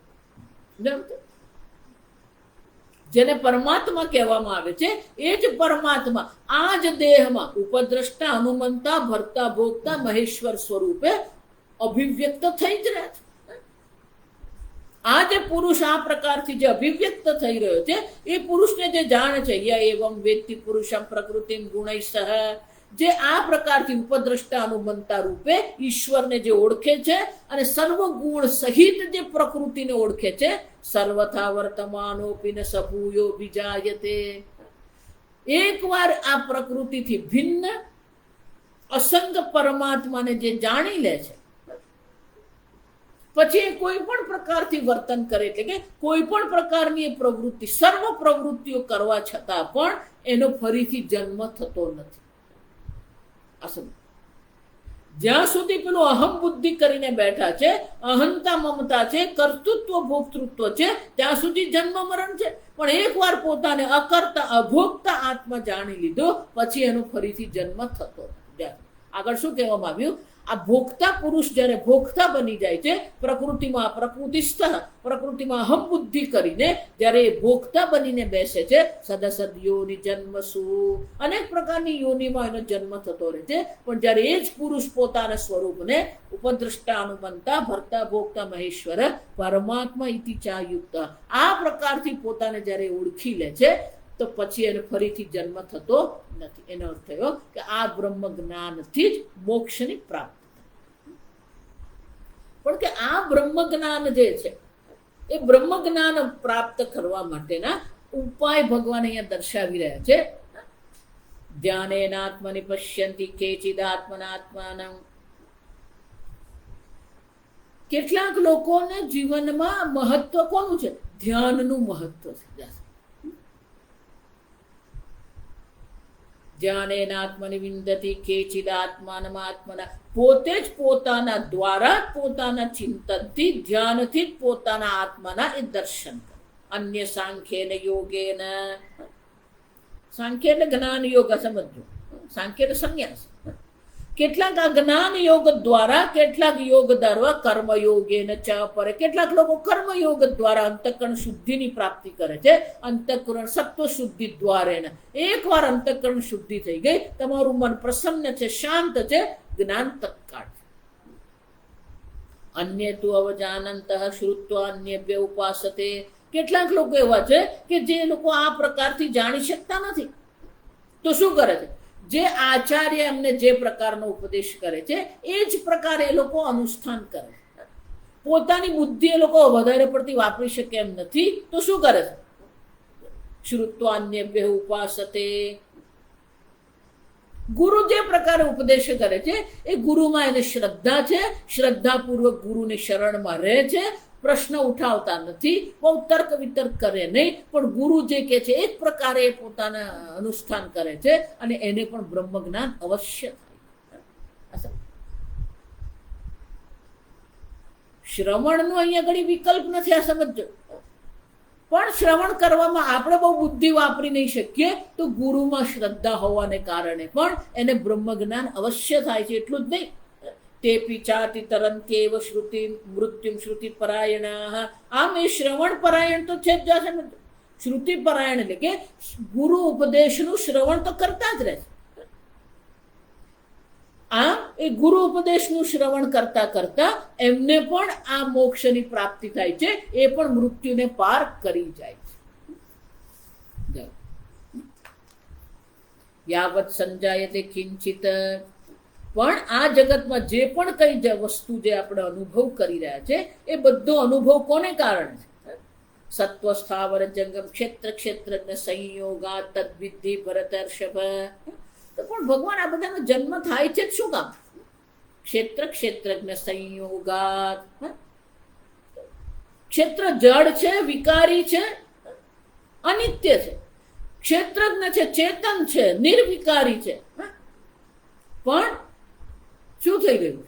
S1: જેને પરમાત્મા કહેવામાં આવે છે એ જ પરમાત્મા આ જ દેહમાં ઉપદ્રષ્ટા, હનુમંતા, ભર્તા, ભોગતા, મહેશ્વર સ્વરૂપે અભિવ્યક્ત થઈ જ રહે છે. આ જે પુરુષ આ પ્રકારથી જે અભિવ્યક્ત થઈ રહ્યો છે એ પુરુષને જે જાણે છે, ય એવમ વેત્તિ પુરુષમ પ્રકૃતિમ ગુણૈઃ, જે આ પ્રકારથી ઉપદ્રષ્ટા અનુબંધતા રૂપે ઈશ્વરને જે ઓળખે છે અને સર્વ ગુણ સહિત જે પ્રકૃતિને ઓળખે છે, સર્વથા વર્તમાનોપી ન સભૂયો વિજાયતે, એકવાર આ પ્રકૃતિથી ભિન્ન અસંગ પરમાત્માને જે જાણી લે છે, પછી કોઈ પણ પ્રકારથી વર્તન કરે, એટલે કે કોઈ પણ પ્રકારની એ પ્રવૃત્તિ, સર્વ પ્રવૃત્તિઓ કરવા છતાં પણ એનો ફરીથી જન્મ થતો નથી. જ્યાં સુધી પેલું અહમ બુદ્ધિ કરીને બેઠા છે, અહંતા મમતા છે, કર્તૃત્વ ભોક્તૃત્વ છે, ત્યાં સુધી જન્મ મરણ છે. પણ એકવાર પોતાને અકર્તા અભોગતા આત્મા જાણી લીધો પછી એનો ફરીથી જન્મ થતો નથી. આગળ શું કહેવામાં આવ્યું? આ ભોગતા પુરુષ જ્યારે ભોગતા બની જાય છે, પ્રકૃતિમાં પ્રકૃતિસ્થ, પ્રકૃતિમાં અહમ બુદ્ધિ કરીને જ્યારે એ ભોગતા બનીને બેસે છે, સદસદ યોનિ જન્મસુ, અનેક પ્રકારની યોનિમાં એનો જન્મ થતો રહે છે. પણ જ્યારે એ જ પુરુષ પોતાના સ્વરૂપને ઉપદ્રષ્ટા, અનુબંધતા, ભર્તા, ભોગતા, મહેશ્વર પરમાત્મા ઇતિ ચાયુક્ત આ પ્રકારથી પોતાને જ્યારે ઓળખી લે છે તો પછી એને ફરીથી જન્મ થતો નથી. એનો અર્થ થયો કે આ બ્રહ્મ જ્ઞાનથી જ મોક્ષની પ્રાપ્તિ. પણ કે આ બ્રહ્મ જ્ઞાન જે છે એ બ્રહ્મ જ્ઞાન પ્રાપ્ત કરવા માટેના ઉપાય ભગવાન અહીંયા દર્શાવી રહ્યા છે. ધ્યાનેનાત્મનિ પશ્યંતિ કેચિદાત્મનાત્માનં. કેટલાક લોકોને જીવનમાં મહત્વ કોનું છે? ધ્યાનનું મહત્વ છે. ધ્યાનેનાત્મનિ વિંદતિ કેચિદાત્માનમાત્મના, પોતે જ પોતાના દ્વારા પોતાના ચિંતનથી, ધ્યાનથી જ પોતાના આત્માના એ દર્શન કરે. અન્ય સાંખ્યેન યોગેન, સાંખ્ય એટલે જ્ઞાન યોગ, સમજો, સાંખ્ય એટલે સંન્યાસ. કેટલાક આ જ્ઞાન યોગ દ્વારા, કેટલાક યોગ દ્વારા કર્મયોગેન ચ પરે, કેટલાક લોકો કર્મયોગ દ્વારા અંતઃકરણ શુદ્ધિની પ્રાપ્તિ કરે છે. અંતઃકરણ સત્વ શુદ્ધિ દ્વારા એકવાર અંતઃકરણ શુદ્ધિ થઈ ગઈ, તમારું મન પ્રસન્ન છે, શાંત છે, જ્ઞાન તત્કાળ છે. અન્ય તુ અવજાનંત શ્રુત્વા અન્યભ્ય ઉપાસતે, કેટલાક લોકો એવા છે કે જે લોકો આ પ્રકારથી જાણી શકતા નથી, તો શું કરે છે? જે આચાર્ય એમને જે પ્રકારનો ઉપદેશ કરે છે એ જ પ્રકારે એ લોકો અનુષ્ઠાન કરે. પોતાની બુદ્ધિ એ લોકો વધારે પડતી વાપરી શકે એમ નથી, તો શું કરે છે? શ્રુત્વા અન્યભ્ય ઉપાસતે, ગુરુ જે પ્રકારે ઉપદેશ કરે છે એ ગુરુમાં એને શ્રદ્ધા છે, શ્રદ્ધાપૂર્વક ગુરુની શરણમાં રહે છે, પ્રશ્ન ઉઠાવતા નથી, બહુ તર્ક વિતર્ક કરે નહીં, પણ ગુરુ જે કહે છે એ જ પ્રકારે પોતાના અનુષ્ઠાન કરે છે અને એને પણ બ્રહ્મ જ્ઞાન અવશ્ય થાય. શ્રવણનો અહીંયા ઘણી વિકલ્પ નથી, આ સમજો. પણ શ્રવણ કરવામાં આપણે બહુ બુદ્ધિ વાપરી નહીં શકીએ, તો ગુરુમાં શ્રદ્ધા હોવાને કારણે પણ એને બ્રહ્મ જ્ઞાન અવશ્ય થાય છે. એટલું જ નહીં, તે પિચાતિ તરંત્યેવ શ્રુતિ મૃત્યુમ શ્રુતિ પરાયણા. આમ એ શ્રવણ પરાયણ તો છે જ. શ્રુતિ પરાયણ એટલે કે ગુરુ ઉપદેશનું શ્રવણ તો કરતા જ રહે. આમ એ ગુરુ ઉપદેશનું શ્રવણ કરતા કરતા એમને પણ આ મોક્ષની પ્રાપ્તિ થાય છે, એ પણ મૃત્યુને પાર કરી જાય છે. યાવત સંજાયતે કિંચિત, પણ આ જગતમાં જે પણ કઈ વસ્તુ જે આપણે અનુભવ કરી રહ્યા છે એ બધો અનુભવ કોને કારણે છે? સત્વ સ્થાવર જંગમ ક્ષેત્ર ક્ષેત્રજ્ઞ સંયોગા તદ્વિધિ ભરતર્ષભ. તો પણ ભગવાન આ બધાનો જન્મ થાય છે જ શું કામ? ક્ષેત્ર ક્ષેત્રજ્ઞ સંયોગાત. ક્ષેત્ર જડ છે, વિકારી છે, અનિત્ય છે. ક્ષેત્રજ્ઞ છે, ચેતન છે, નિર્વિકારી છે. પણ શું થઈ ગયું?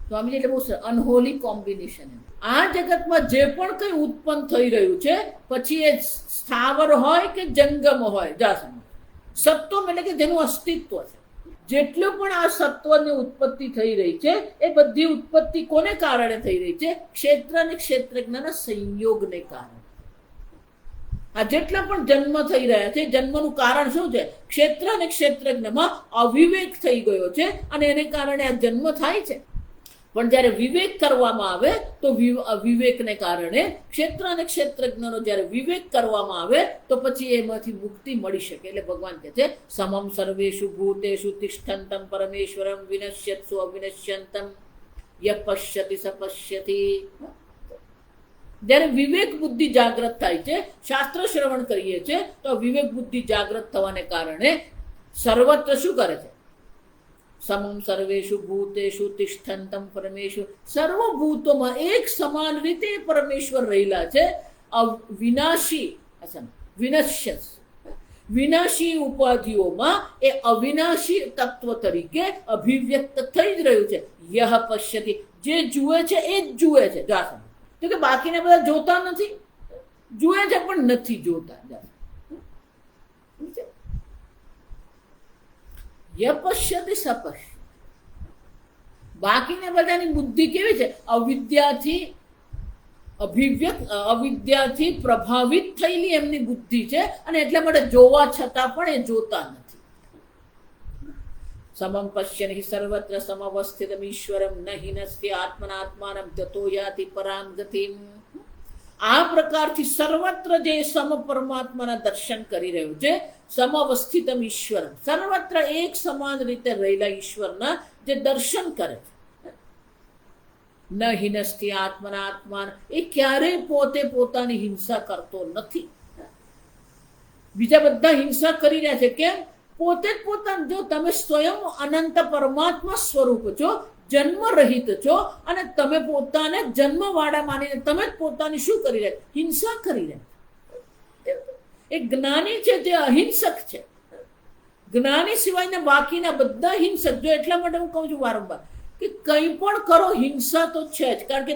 S1: સ્વામીજી એટલે બહુ અનહોલી કોમ્બિનેશન. આ જગતમાં જે પણ કંઈ ઉત્પન્ન થઈ રહ્યું છે, પછી એ સ્થાવર હોય કે જંગમ હોય, સત્વમ એટલે કે જેનું અસ્તિત્વ છે, જેટલું પણ આ સત્વની ઉત્પત્તિ થઈ રહી છે, એ બધી ઉત્પત્તિ કોને કારણે થઈ રહી છે? ક્ષેત્ર અને ક્ષેત્રજ્ઞના સંયોગને કારણે. આ જેટલા પણ જન્મ થઈ રહ્યા છે, જન્મનું કારણ શું છે? ક્ષેત્ર અને ક્ષેત્રજ્ઞમાં અવિવેક થઈ ગયો છે, અને એને કારણે આ જન્મ થાય છે. પણ જ્યારે વિવેક કરવામાં આવે તો વિવેકને કારણે ક્ષેત્ર અને ક્ષેત્રજ્ઞનો જ્યારે વિવેક કરવામાં આવે તો પછી એમાંથી મુક્તિ મળી શકે. એટલે ભગવાન કહે છે સમમ સર્વેષુ ભૂતેષુ તિષ્ઠંતમ પરમેશ્વરમ વિનશ્યત્સુ અવિનશ્યંતમ ય પશ્યતિ સ પશ્યતિ. જ્યારે વિવેક બુદ્ધિ જાગૃત થાય છે, શાસ્ત્ર શ્રવણ કરીએ છીએ, તો વિવેક બુદ્ધિ જાગૃત થવાને કારણે સર્વત્ર શું કરે છે? સમમ સર્વેષુ ભૂતેષુ તિષ્ઠંતમ પરમેશ્વર. સર્વભૂતોમાં એક સમાન રીતે પરમેશ્વર રહેલા છે. વિનાશી વિનશ્ય વિનાશી ઉપાધિઓમાં એ અવિનાશી તત્વ તરીકે અભિવ્યક્ત થઈ જ રહ્યું છે. યહ પશ્યતિ, જે જુએ છે એ જ જુએ છે. તો કે બાકીને બધા જોતા નથી, જુએ છે પણ નથી જોતા. યપશ્યતિ સપશ્ય. બાકીને બધાની બુદ્ધિ કેવી છે? અવિદ્યાથી પ્રભાવિત થયેલી એમની બુદ્ધિ છે, અને એટલા માટે જોવા છતાં પણ એ જોતા નથી. સમમ પશ્યન હિ સર્વત્ર સમવસ્થિતમ ઈશ્વરમ ન હિનસ્તિ આત્મનાત્માનમ તતો યાતિ પરામ ગતિમ. આ પ્રકારથી સર્વત્ર જે સમ પરમાત્માના દર્શન કરી રહ્યું છે, સમવસ્થિતમ ઈશ્વર, સર્વત્ર એક સમાન રીતે રહેલા ઈશ્વરના જે દર્શન કરે છે. ન હિનસ્તિ આત્મના આત્માન, એ ક્યારેય પોતે પોતાની હિંસા કરતો નથી. બીજા બધા હિંસા કરી રહ્યા છે. કેમ? પોતે જ પોતાનું, જો તમે સ્વયં અનંત પરમાત્મા સ્વરૂપ છો, જન્મ રહિત છો, અને તમે પોતાને જન્મવાળા માનીને તમે જ પોતાની શું કરી રહ્યા? હિંસા કરી રહ્યા. એક જ્ઞાની છે જે અહિંસક છે. જ્ઞાની સિવાયના બાકીના બધા હિંસક. જો એટલા માટે હું કહું છું વારંવાર કે કંઈ પણ કરો હિંસા તો છે જ, કારણ કે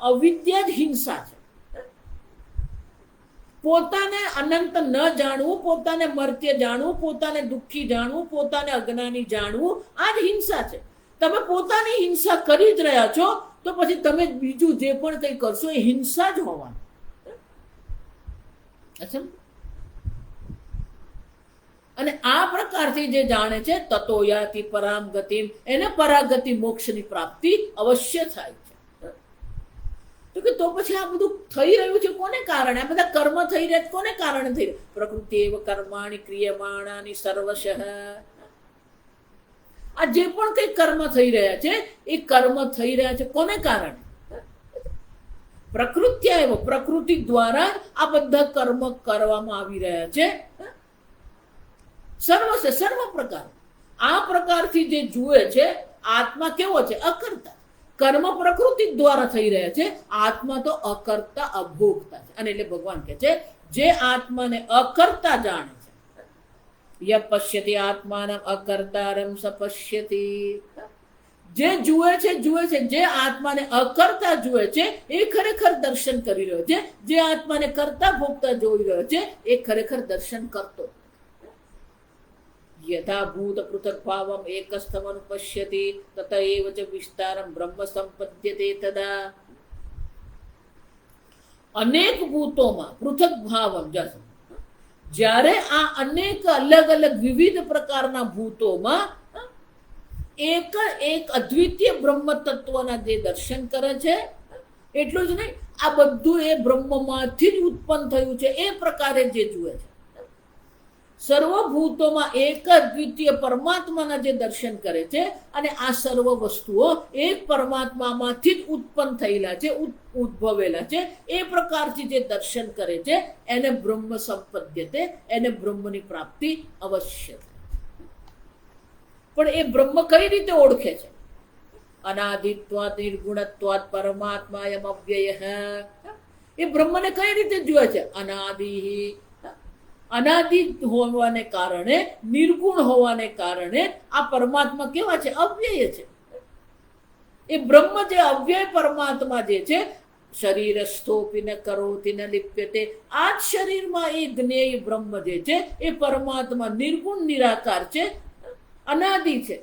S1: અવિદ્યા જ હિંસા છે. પોતાને અનંત ન જાણવું, પોતાને મર્ત્ય જાણવું, પોતાને દુઃખી જાણવું, પોતાને અજ્ઞાની જાણવું, આ જ હિંસા છે. તમે પોતાની હિંસા કરી જ રહ્યા છો, તો પછી તમે બીજું જે પણ કંઈ કરશો એ હિંસા જ હોવાનું. અને આ પ્રકારથી જે જાણે છે તતો યાતિ પરામ ગતિમ, એને પરાગતિ મોક્ષની પ્રાપ્તિ અવશ્ય થાય છે. તો પછી આ બધું થઈ રહ્યું છે કોને કારણે? આ બધા કર્મ થઈ રહ્યા કોને કારણે થઈ રહ્યા? પ્રકૃતિ એવ કર્માણી ક્રિયમાણાની સર્વશ. આ જે પણ કઈ કર્મ થઈ રહ્યા છે એ કર્મ થઈ રહ્યા છે કોને કારણે? પ્રકૃતિ એવ, પ્રકૃતિ દ્વારા આ બધા કર્મ કરવામાં આવી રહ્યા છે. સર્વશે, સર્વ પ્રકાર. આ પ્રકારથી જે જુએ છે, આત્મા કેવો છે? અકર્તા. કર્મ પ્રકૃતિ દ્વારા થઈ રહ્યા છે, આત્મા તો અકર્તા અભોગતા છે. અને એટલે ભગવાન કહે છે જે આત્માને અકર્તા જાણે છે, ય પશ્યતિ આત્માનમ અકર્તારમ સ પશ્યતિ. જે જુએ છે જે આત્માને અકર્તા જુએ છે એ ખરેખર દર્શન કરી રહ્યો છે. જે આત્માને કરતા ભોગતા જોઈ રહ્યો છે એ ખરેખર દર્શન કરતો. યથા ભૂત પૃથક ભાવમ એકસ્થમ અનુપશ્યતિ તત એવ ચ વિસ્તારમ બ્રહ્મ સંપદ્યતે તદા. અનેક ભૂતોમાં પૃથક ભાવમ, જ્યારે આ અનેક અલગ અલગ વિવિધ પ્રકારના ભૂતોમાં એક અદ્વિતીય બ્રહ્મ તત્વના જે દર્શન કરે છે, એટલું જ નહીં, આ બધું એ બ્રહ્મમાંથી જ ઉત્પન્ન થયું છે એ પ્રકારે જે જુએ છે. સર્વભૂતોમાં એક દ્વિતીય પરમાત્માના જે દર્શન કરે છે, અને આ સર્વ વસ્તુઓ એક પરમાત્મામાંથી જ ઉત્પન્ન થયેલા છે, ઉદ્ભવેલા છે, એ પ્રકારથી જે દર્શન કરે છે એને બ્રહ્મ સંપદ્યતે, એને બ્રહ્મની પ્રાપ્તિ અવશ્ય થાય. પણ એ બ્રહ્મ કઈ રીતે ઓળખે છે? અનાદિત્વાત નિર્ગુણત્વાત પરમાત્માયમ અવ્યય. એ બ્રહ્મને કઈ રીતે જુએ છે? અનાદિ, અનાદિ હોવાને કારણે, નિર્ગુણ હોવાને કારણે આ પરમાત્મા કેવા છે? અવ્યય છે. એ બ્રહ્મ જે અવ્યય પરમાત્મા જે છે, શરીરસ્થોપી ન કરોતિ ન લિપ્યતે, આ જ શરીરમાં એ જ્ઞેય બ્રહ્મ જે છે એ પરમાત્મા નિર્ગુણ નિરાકાર છે, અનાદિ છે.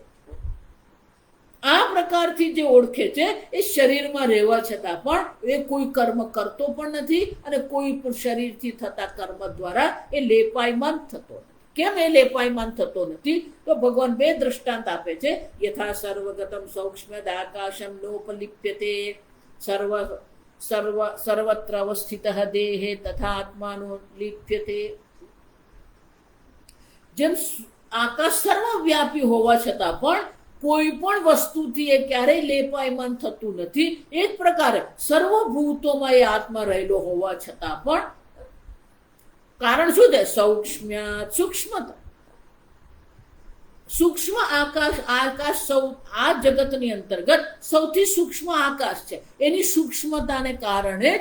S1: આ પ્રકારથી જે ઓળખે છે એ શરીરમાં રહેવા છતાં પણ એ કોઈ કર્મ કરતો પણ નથી અને કોઈ પણ શરીરથી થતા કર્મ દ્વારા એ લેપાયમાન થતો નથી. કેમ એ લેપાયમાન થતો નથી? તો ભગવાન બે દ્રષ્ટાંત આપે છે. યથા સર્વગતમ સૌક્ષ્મ્યદ આકાશમ લોપલિપ્યતે સર્વત્ર અવસ્થિત દેહે તથા આત્માનો લિપ્યતે. જેમ આકાશ સર્વવ્યાપી હોવા છતાં પણ કોઈ પણ વસ્તુથી એ ક્યારેય લેપાયમાન થતું નથી, એ જ પ્રકારે સર્વભૂતોમાં એ આત્મા રહેલો હોવા છતાં પણ કારણ શું છે? સૌક્ષ્મ્ય, સૂક્ષ્મતા. સૂક્ષ્મ આકાશ, આકાશ આ જગતની અંતર્ગત સૌથી સૂક્ષ્મ આકાશ છે. એની સૂક્ષ્મતાને કારણે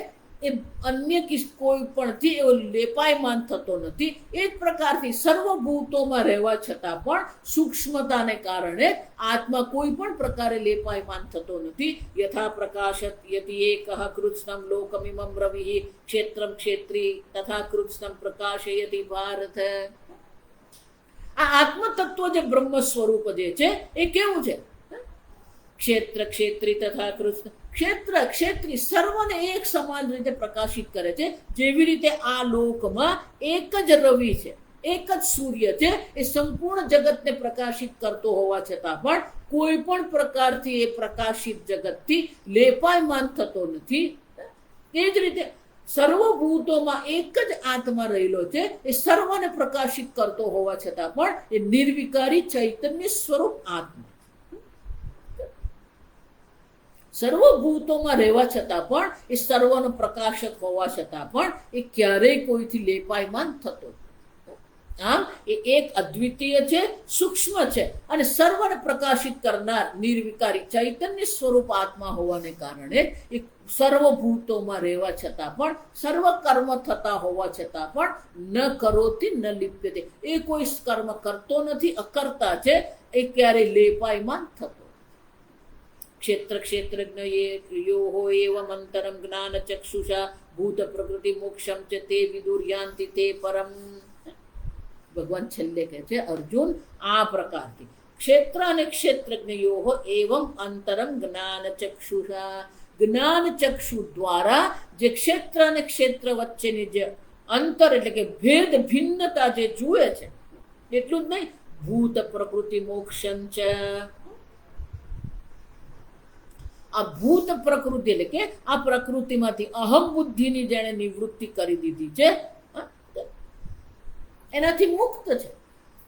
S1: એ અન્ય કોઈ પણથી એવો લેપાયમાન થતો નથી. એ જ પ્રકારથી સર્વભૂતોમાં રહેવા છતાં પણ સૂક્ષ્મતાને કારણે આત્મા કોઈ પણ પ્રકારે લેપાયમાન થતો નથી. યથા પ્રકાશત યતિ એકઃ કૃત્સ્નમ લોકમિમં રવિઃ ક્ષેત્રમ ક્ષેત્રી તથા કૃત્સ્નમ પ્રકાશયતિ ભારત. આ આત્મતત્વ જે બ્રહ્મ સ્વરૂપ જે છે એ કેવું છે? ક્ષેત્ર ક્ષેત્રી તથા કૃષ્ણ. ક્ષેત્ર ક્ષેત્રી સર્વને એક સમાન રીતે પ્રકાશિત કરે છે. જેવી રીતે આ લોકમાં એક જ રવિ છે, એક જ સૂર્ય છે, એ સંપૂર્ણ જગતને પ્રકાશિત કરતો હોવા છતાં પણ કોઈ પણ પ્રકારથી એ પ્રકાશિત જગતથી લેપાયમાન થતો નથી. તે જ રીતે સર્વભૂતોમાં એક જ આત્મા રહેલો છે. એ સર્વને પ્રકાશિત કરતો હોવા છતાં પણ એ નિર્વિકારી ચૈતન્ય સ્વરૂપ આત્મા. સર્વભૂતોમાં રહેવા છતાં પણ એ સર્વનો પ્રકાશક હોવા છતાં પણ એ ક્યારેય કોઈથી લેપાયમાન થતો. આમ એ એક અદ્વિતીય છે, સૂક્ષ્મ છે અને સર્વને પ્રકાશિત કરનાર નિર્વિકારી ચૈતન્ય સ્વરૂપ આત્મા હોવાને કારણે એ સર્વભૂતોમાં રહેવા છતાં પણ, સર્વ કર્મ થતા હોવા છતાં પણ ન કરોતિ ન લિપ્યતે, એ કોઈ કર્મ કરતો નથી, અકર્તા છે, એ ક્યારેય લેપાયમાન થતો. ક્ષેત્ર ક્ષેત્રજ્ઞ યો એવમ અંતરમ જ્ઞાન ચક્ષુષા ભૂત પ્રકૃતિ મોક્ષમ ચ તે વિદુર્યાંતિ તે પરમ. ભગવાન છેલ્લે કહે છે, અર્જુન આ પ્રકારથી ક્ષેત્ર અને ક્ષેત્રજ્ઞયો એવમ અંતરમ જ્ઞાન ચક્ષુષા, જ્ઞાન ચક્ષુ દ્વારા જે ક્ષેત્ર અને ક્ષેત્ર વચ્ચેની જે અંતર એટલે કે ભેદ ભિન્નતા જે જુએ છે, એટલું જ નહીં, ભૂત પ્રકૃતિ મોક્ષમ ચ, આ ભૂત પ્રકૃતિ એટલે કે આ પ્રકૃતિમાંથી અહમ બુદ્ધિની જેણે નિવૃત્તિ કરી દીધી છે, એનાથી મુક્ત છે.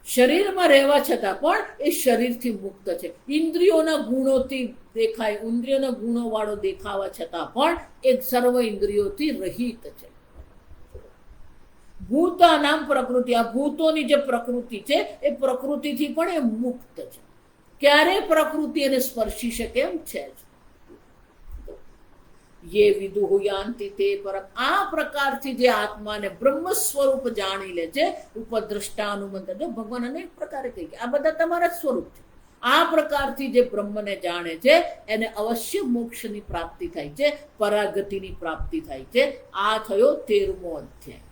S1: શરીરમાં રહેવા છતાં પણ એ શરીરથી મુક્ત છે. ઇન્દ્રિયોના ગુણોથી દેખાય, ઇન્દ્રિયોના ગુણો વાળો દેખાવા છતાં પણ એક સર્વ ઇન્દ્રિયોથી રહિત છે. ભૂતાનામ પ્રકૃતિ, આ ભૂતોની જે પ્રકૃતિ છે એ પ્રકૃતિથી પણ એ મુક્ત છે. ક્યારે પ્રકૃતિ એને સ્પર્શી શકે એમ છે જ. યે વિદુઃ યાન્તિ તે પરમ. આ પ્રકારથી જે આત્માને બ્રહ્મ સ્વરૂપ જાણી લે છે, ઉપદ્રષ્ટાનુમંત, જો ભગવાન અનેક પ્રકારે કહી કે આ બધા તમારા સ્વરૂપ છે. આ પ્રકારથી જે બ્રહ્મને જાણે છે એને અવશ્ય મોક્ષની પ્રાપ્તિ થાય છે, પરાગતિની પ્રાપ્તિ થાય છે. આ થયો 13મો અધ્યાય.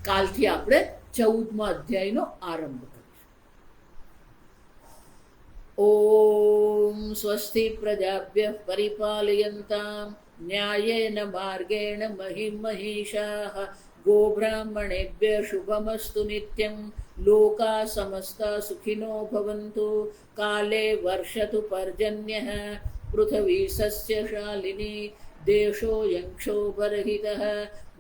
S1: કાલથી આપણે 14મા અધ્યાયનો આરંભ કરીશું. ઓમ સ્વસ્તિ પ્રજાભ્યઃ પરિપાલયન્તામ ન્યાયેન માર્ગેણ મહિં મહીષાઃ ગોબ્રાહ્મણેભ્યઃ શુભમસ્તુ નિત્યં લોકા સમસ્તા સુખિનો ભવન્તુ કાલે વર્ષતુ પર્જન્યઃ પૃથ્વી સસ્યશાલિની દેશોऽયં ક્ષોભરહિતઃ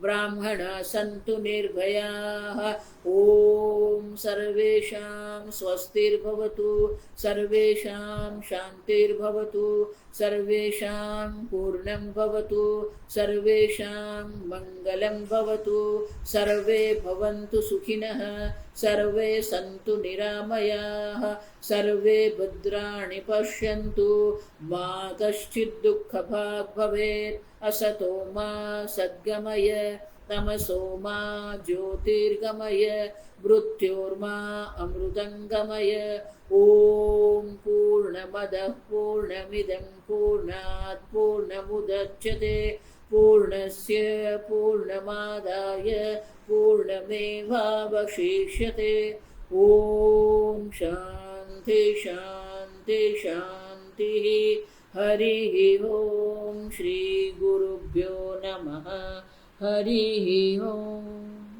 S1: ब्राह्मणाः सन्तु निर्भयाः। ॐ सर्वेषां स्वस्तिर्भवतु, सर्वेषां शान्तिर्भवतु, सर्वेषां पूर्णं भवतु, सर्वेषां मङ्गलं भवतु, सर्वे भवन्तु सुखिनः, सर्वे सन्तु निरामयाः, सर्वे भद्राणि पश्यन्तु, मा कश्चित् दुःखभाग् भवेत्। असतो मा सद्गमय, तमसो मा ज्योतिर्गमय, मृत्योर्मा अमृतङ्गमय। ॐ पूर्णमदः पूर्णमिदं पूर्णात् पूर्णमुदच्यते, पूर्णस्य पूर्णमादाय पूर्णमेवावशिष्यते। ॐ शान्ति शान्ति शान्तिः। हरिः ॐ श्रीगुरुभ्यो नमः। हरिः ॐ।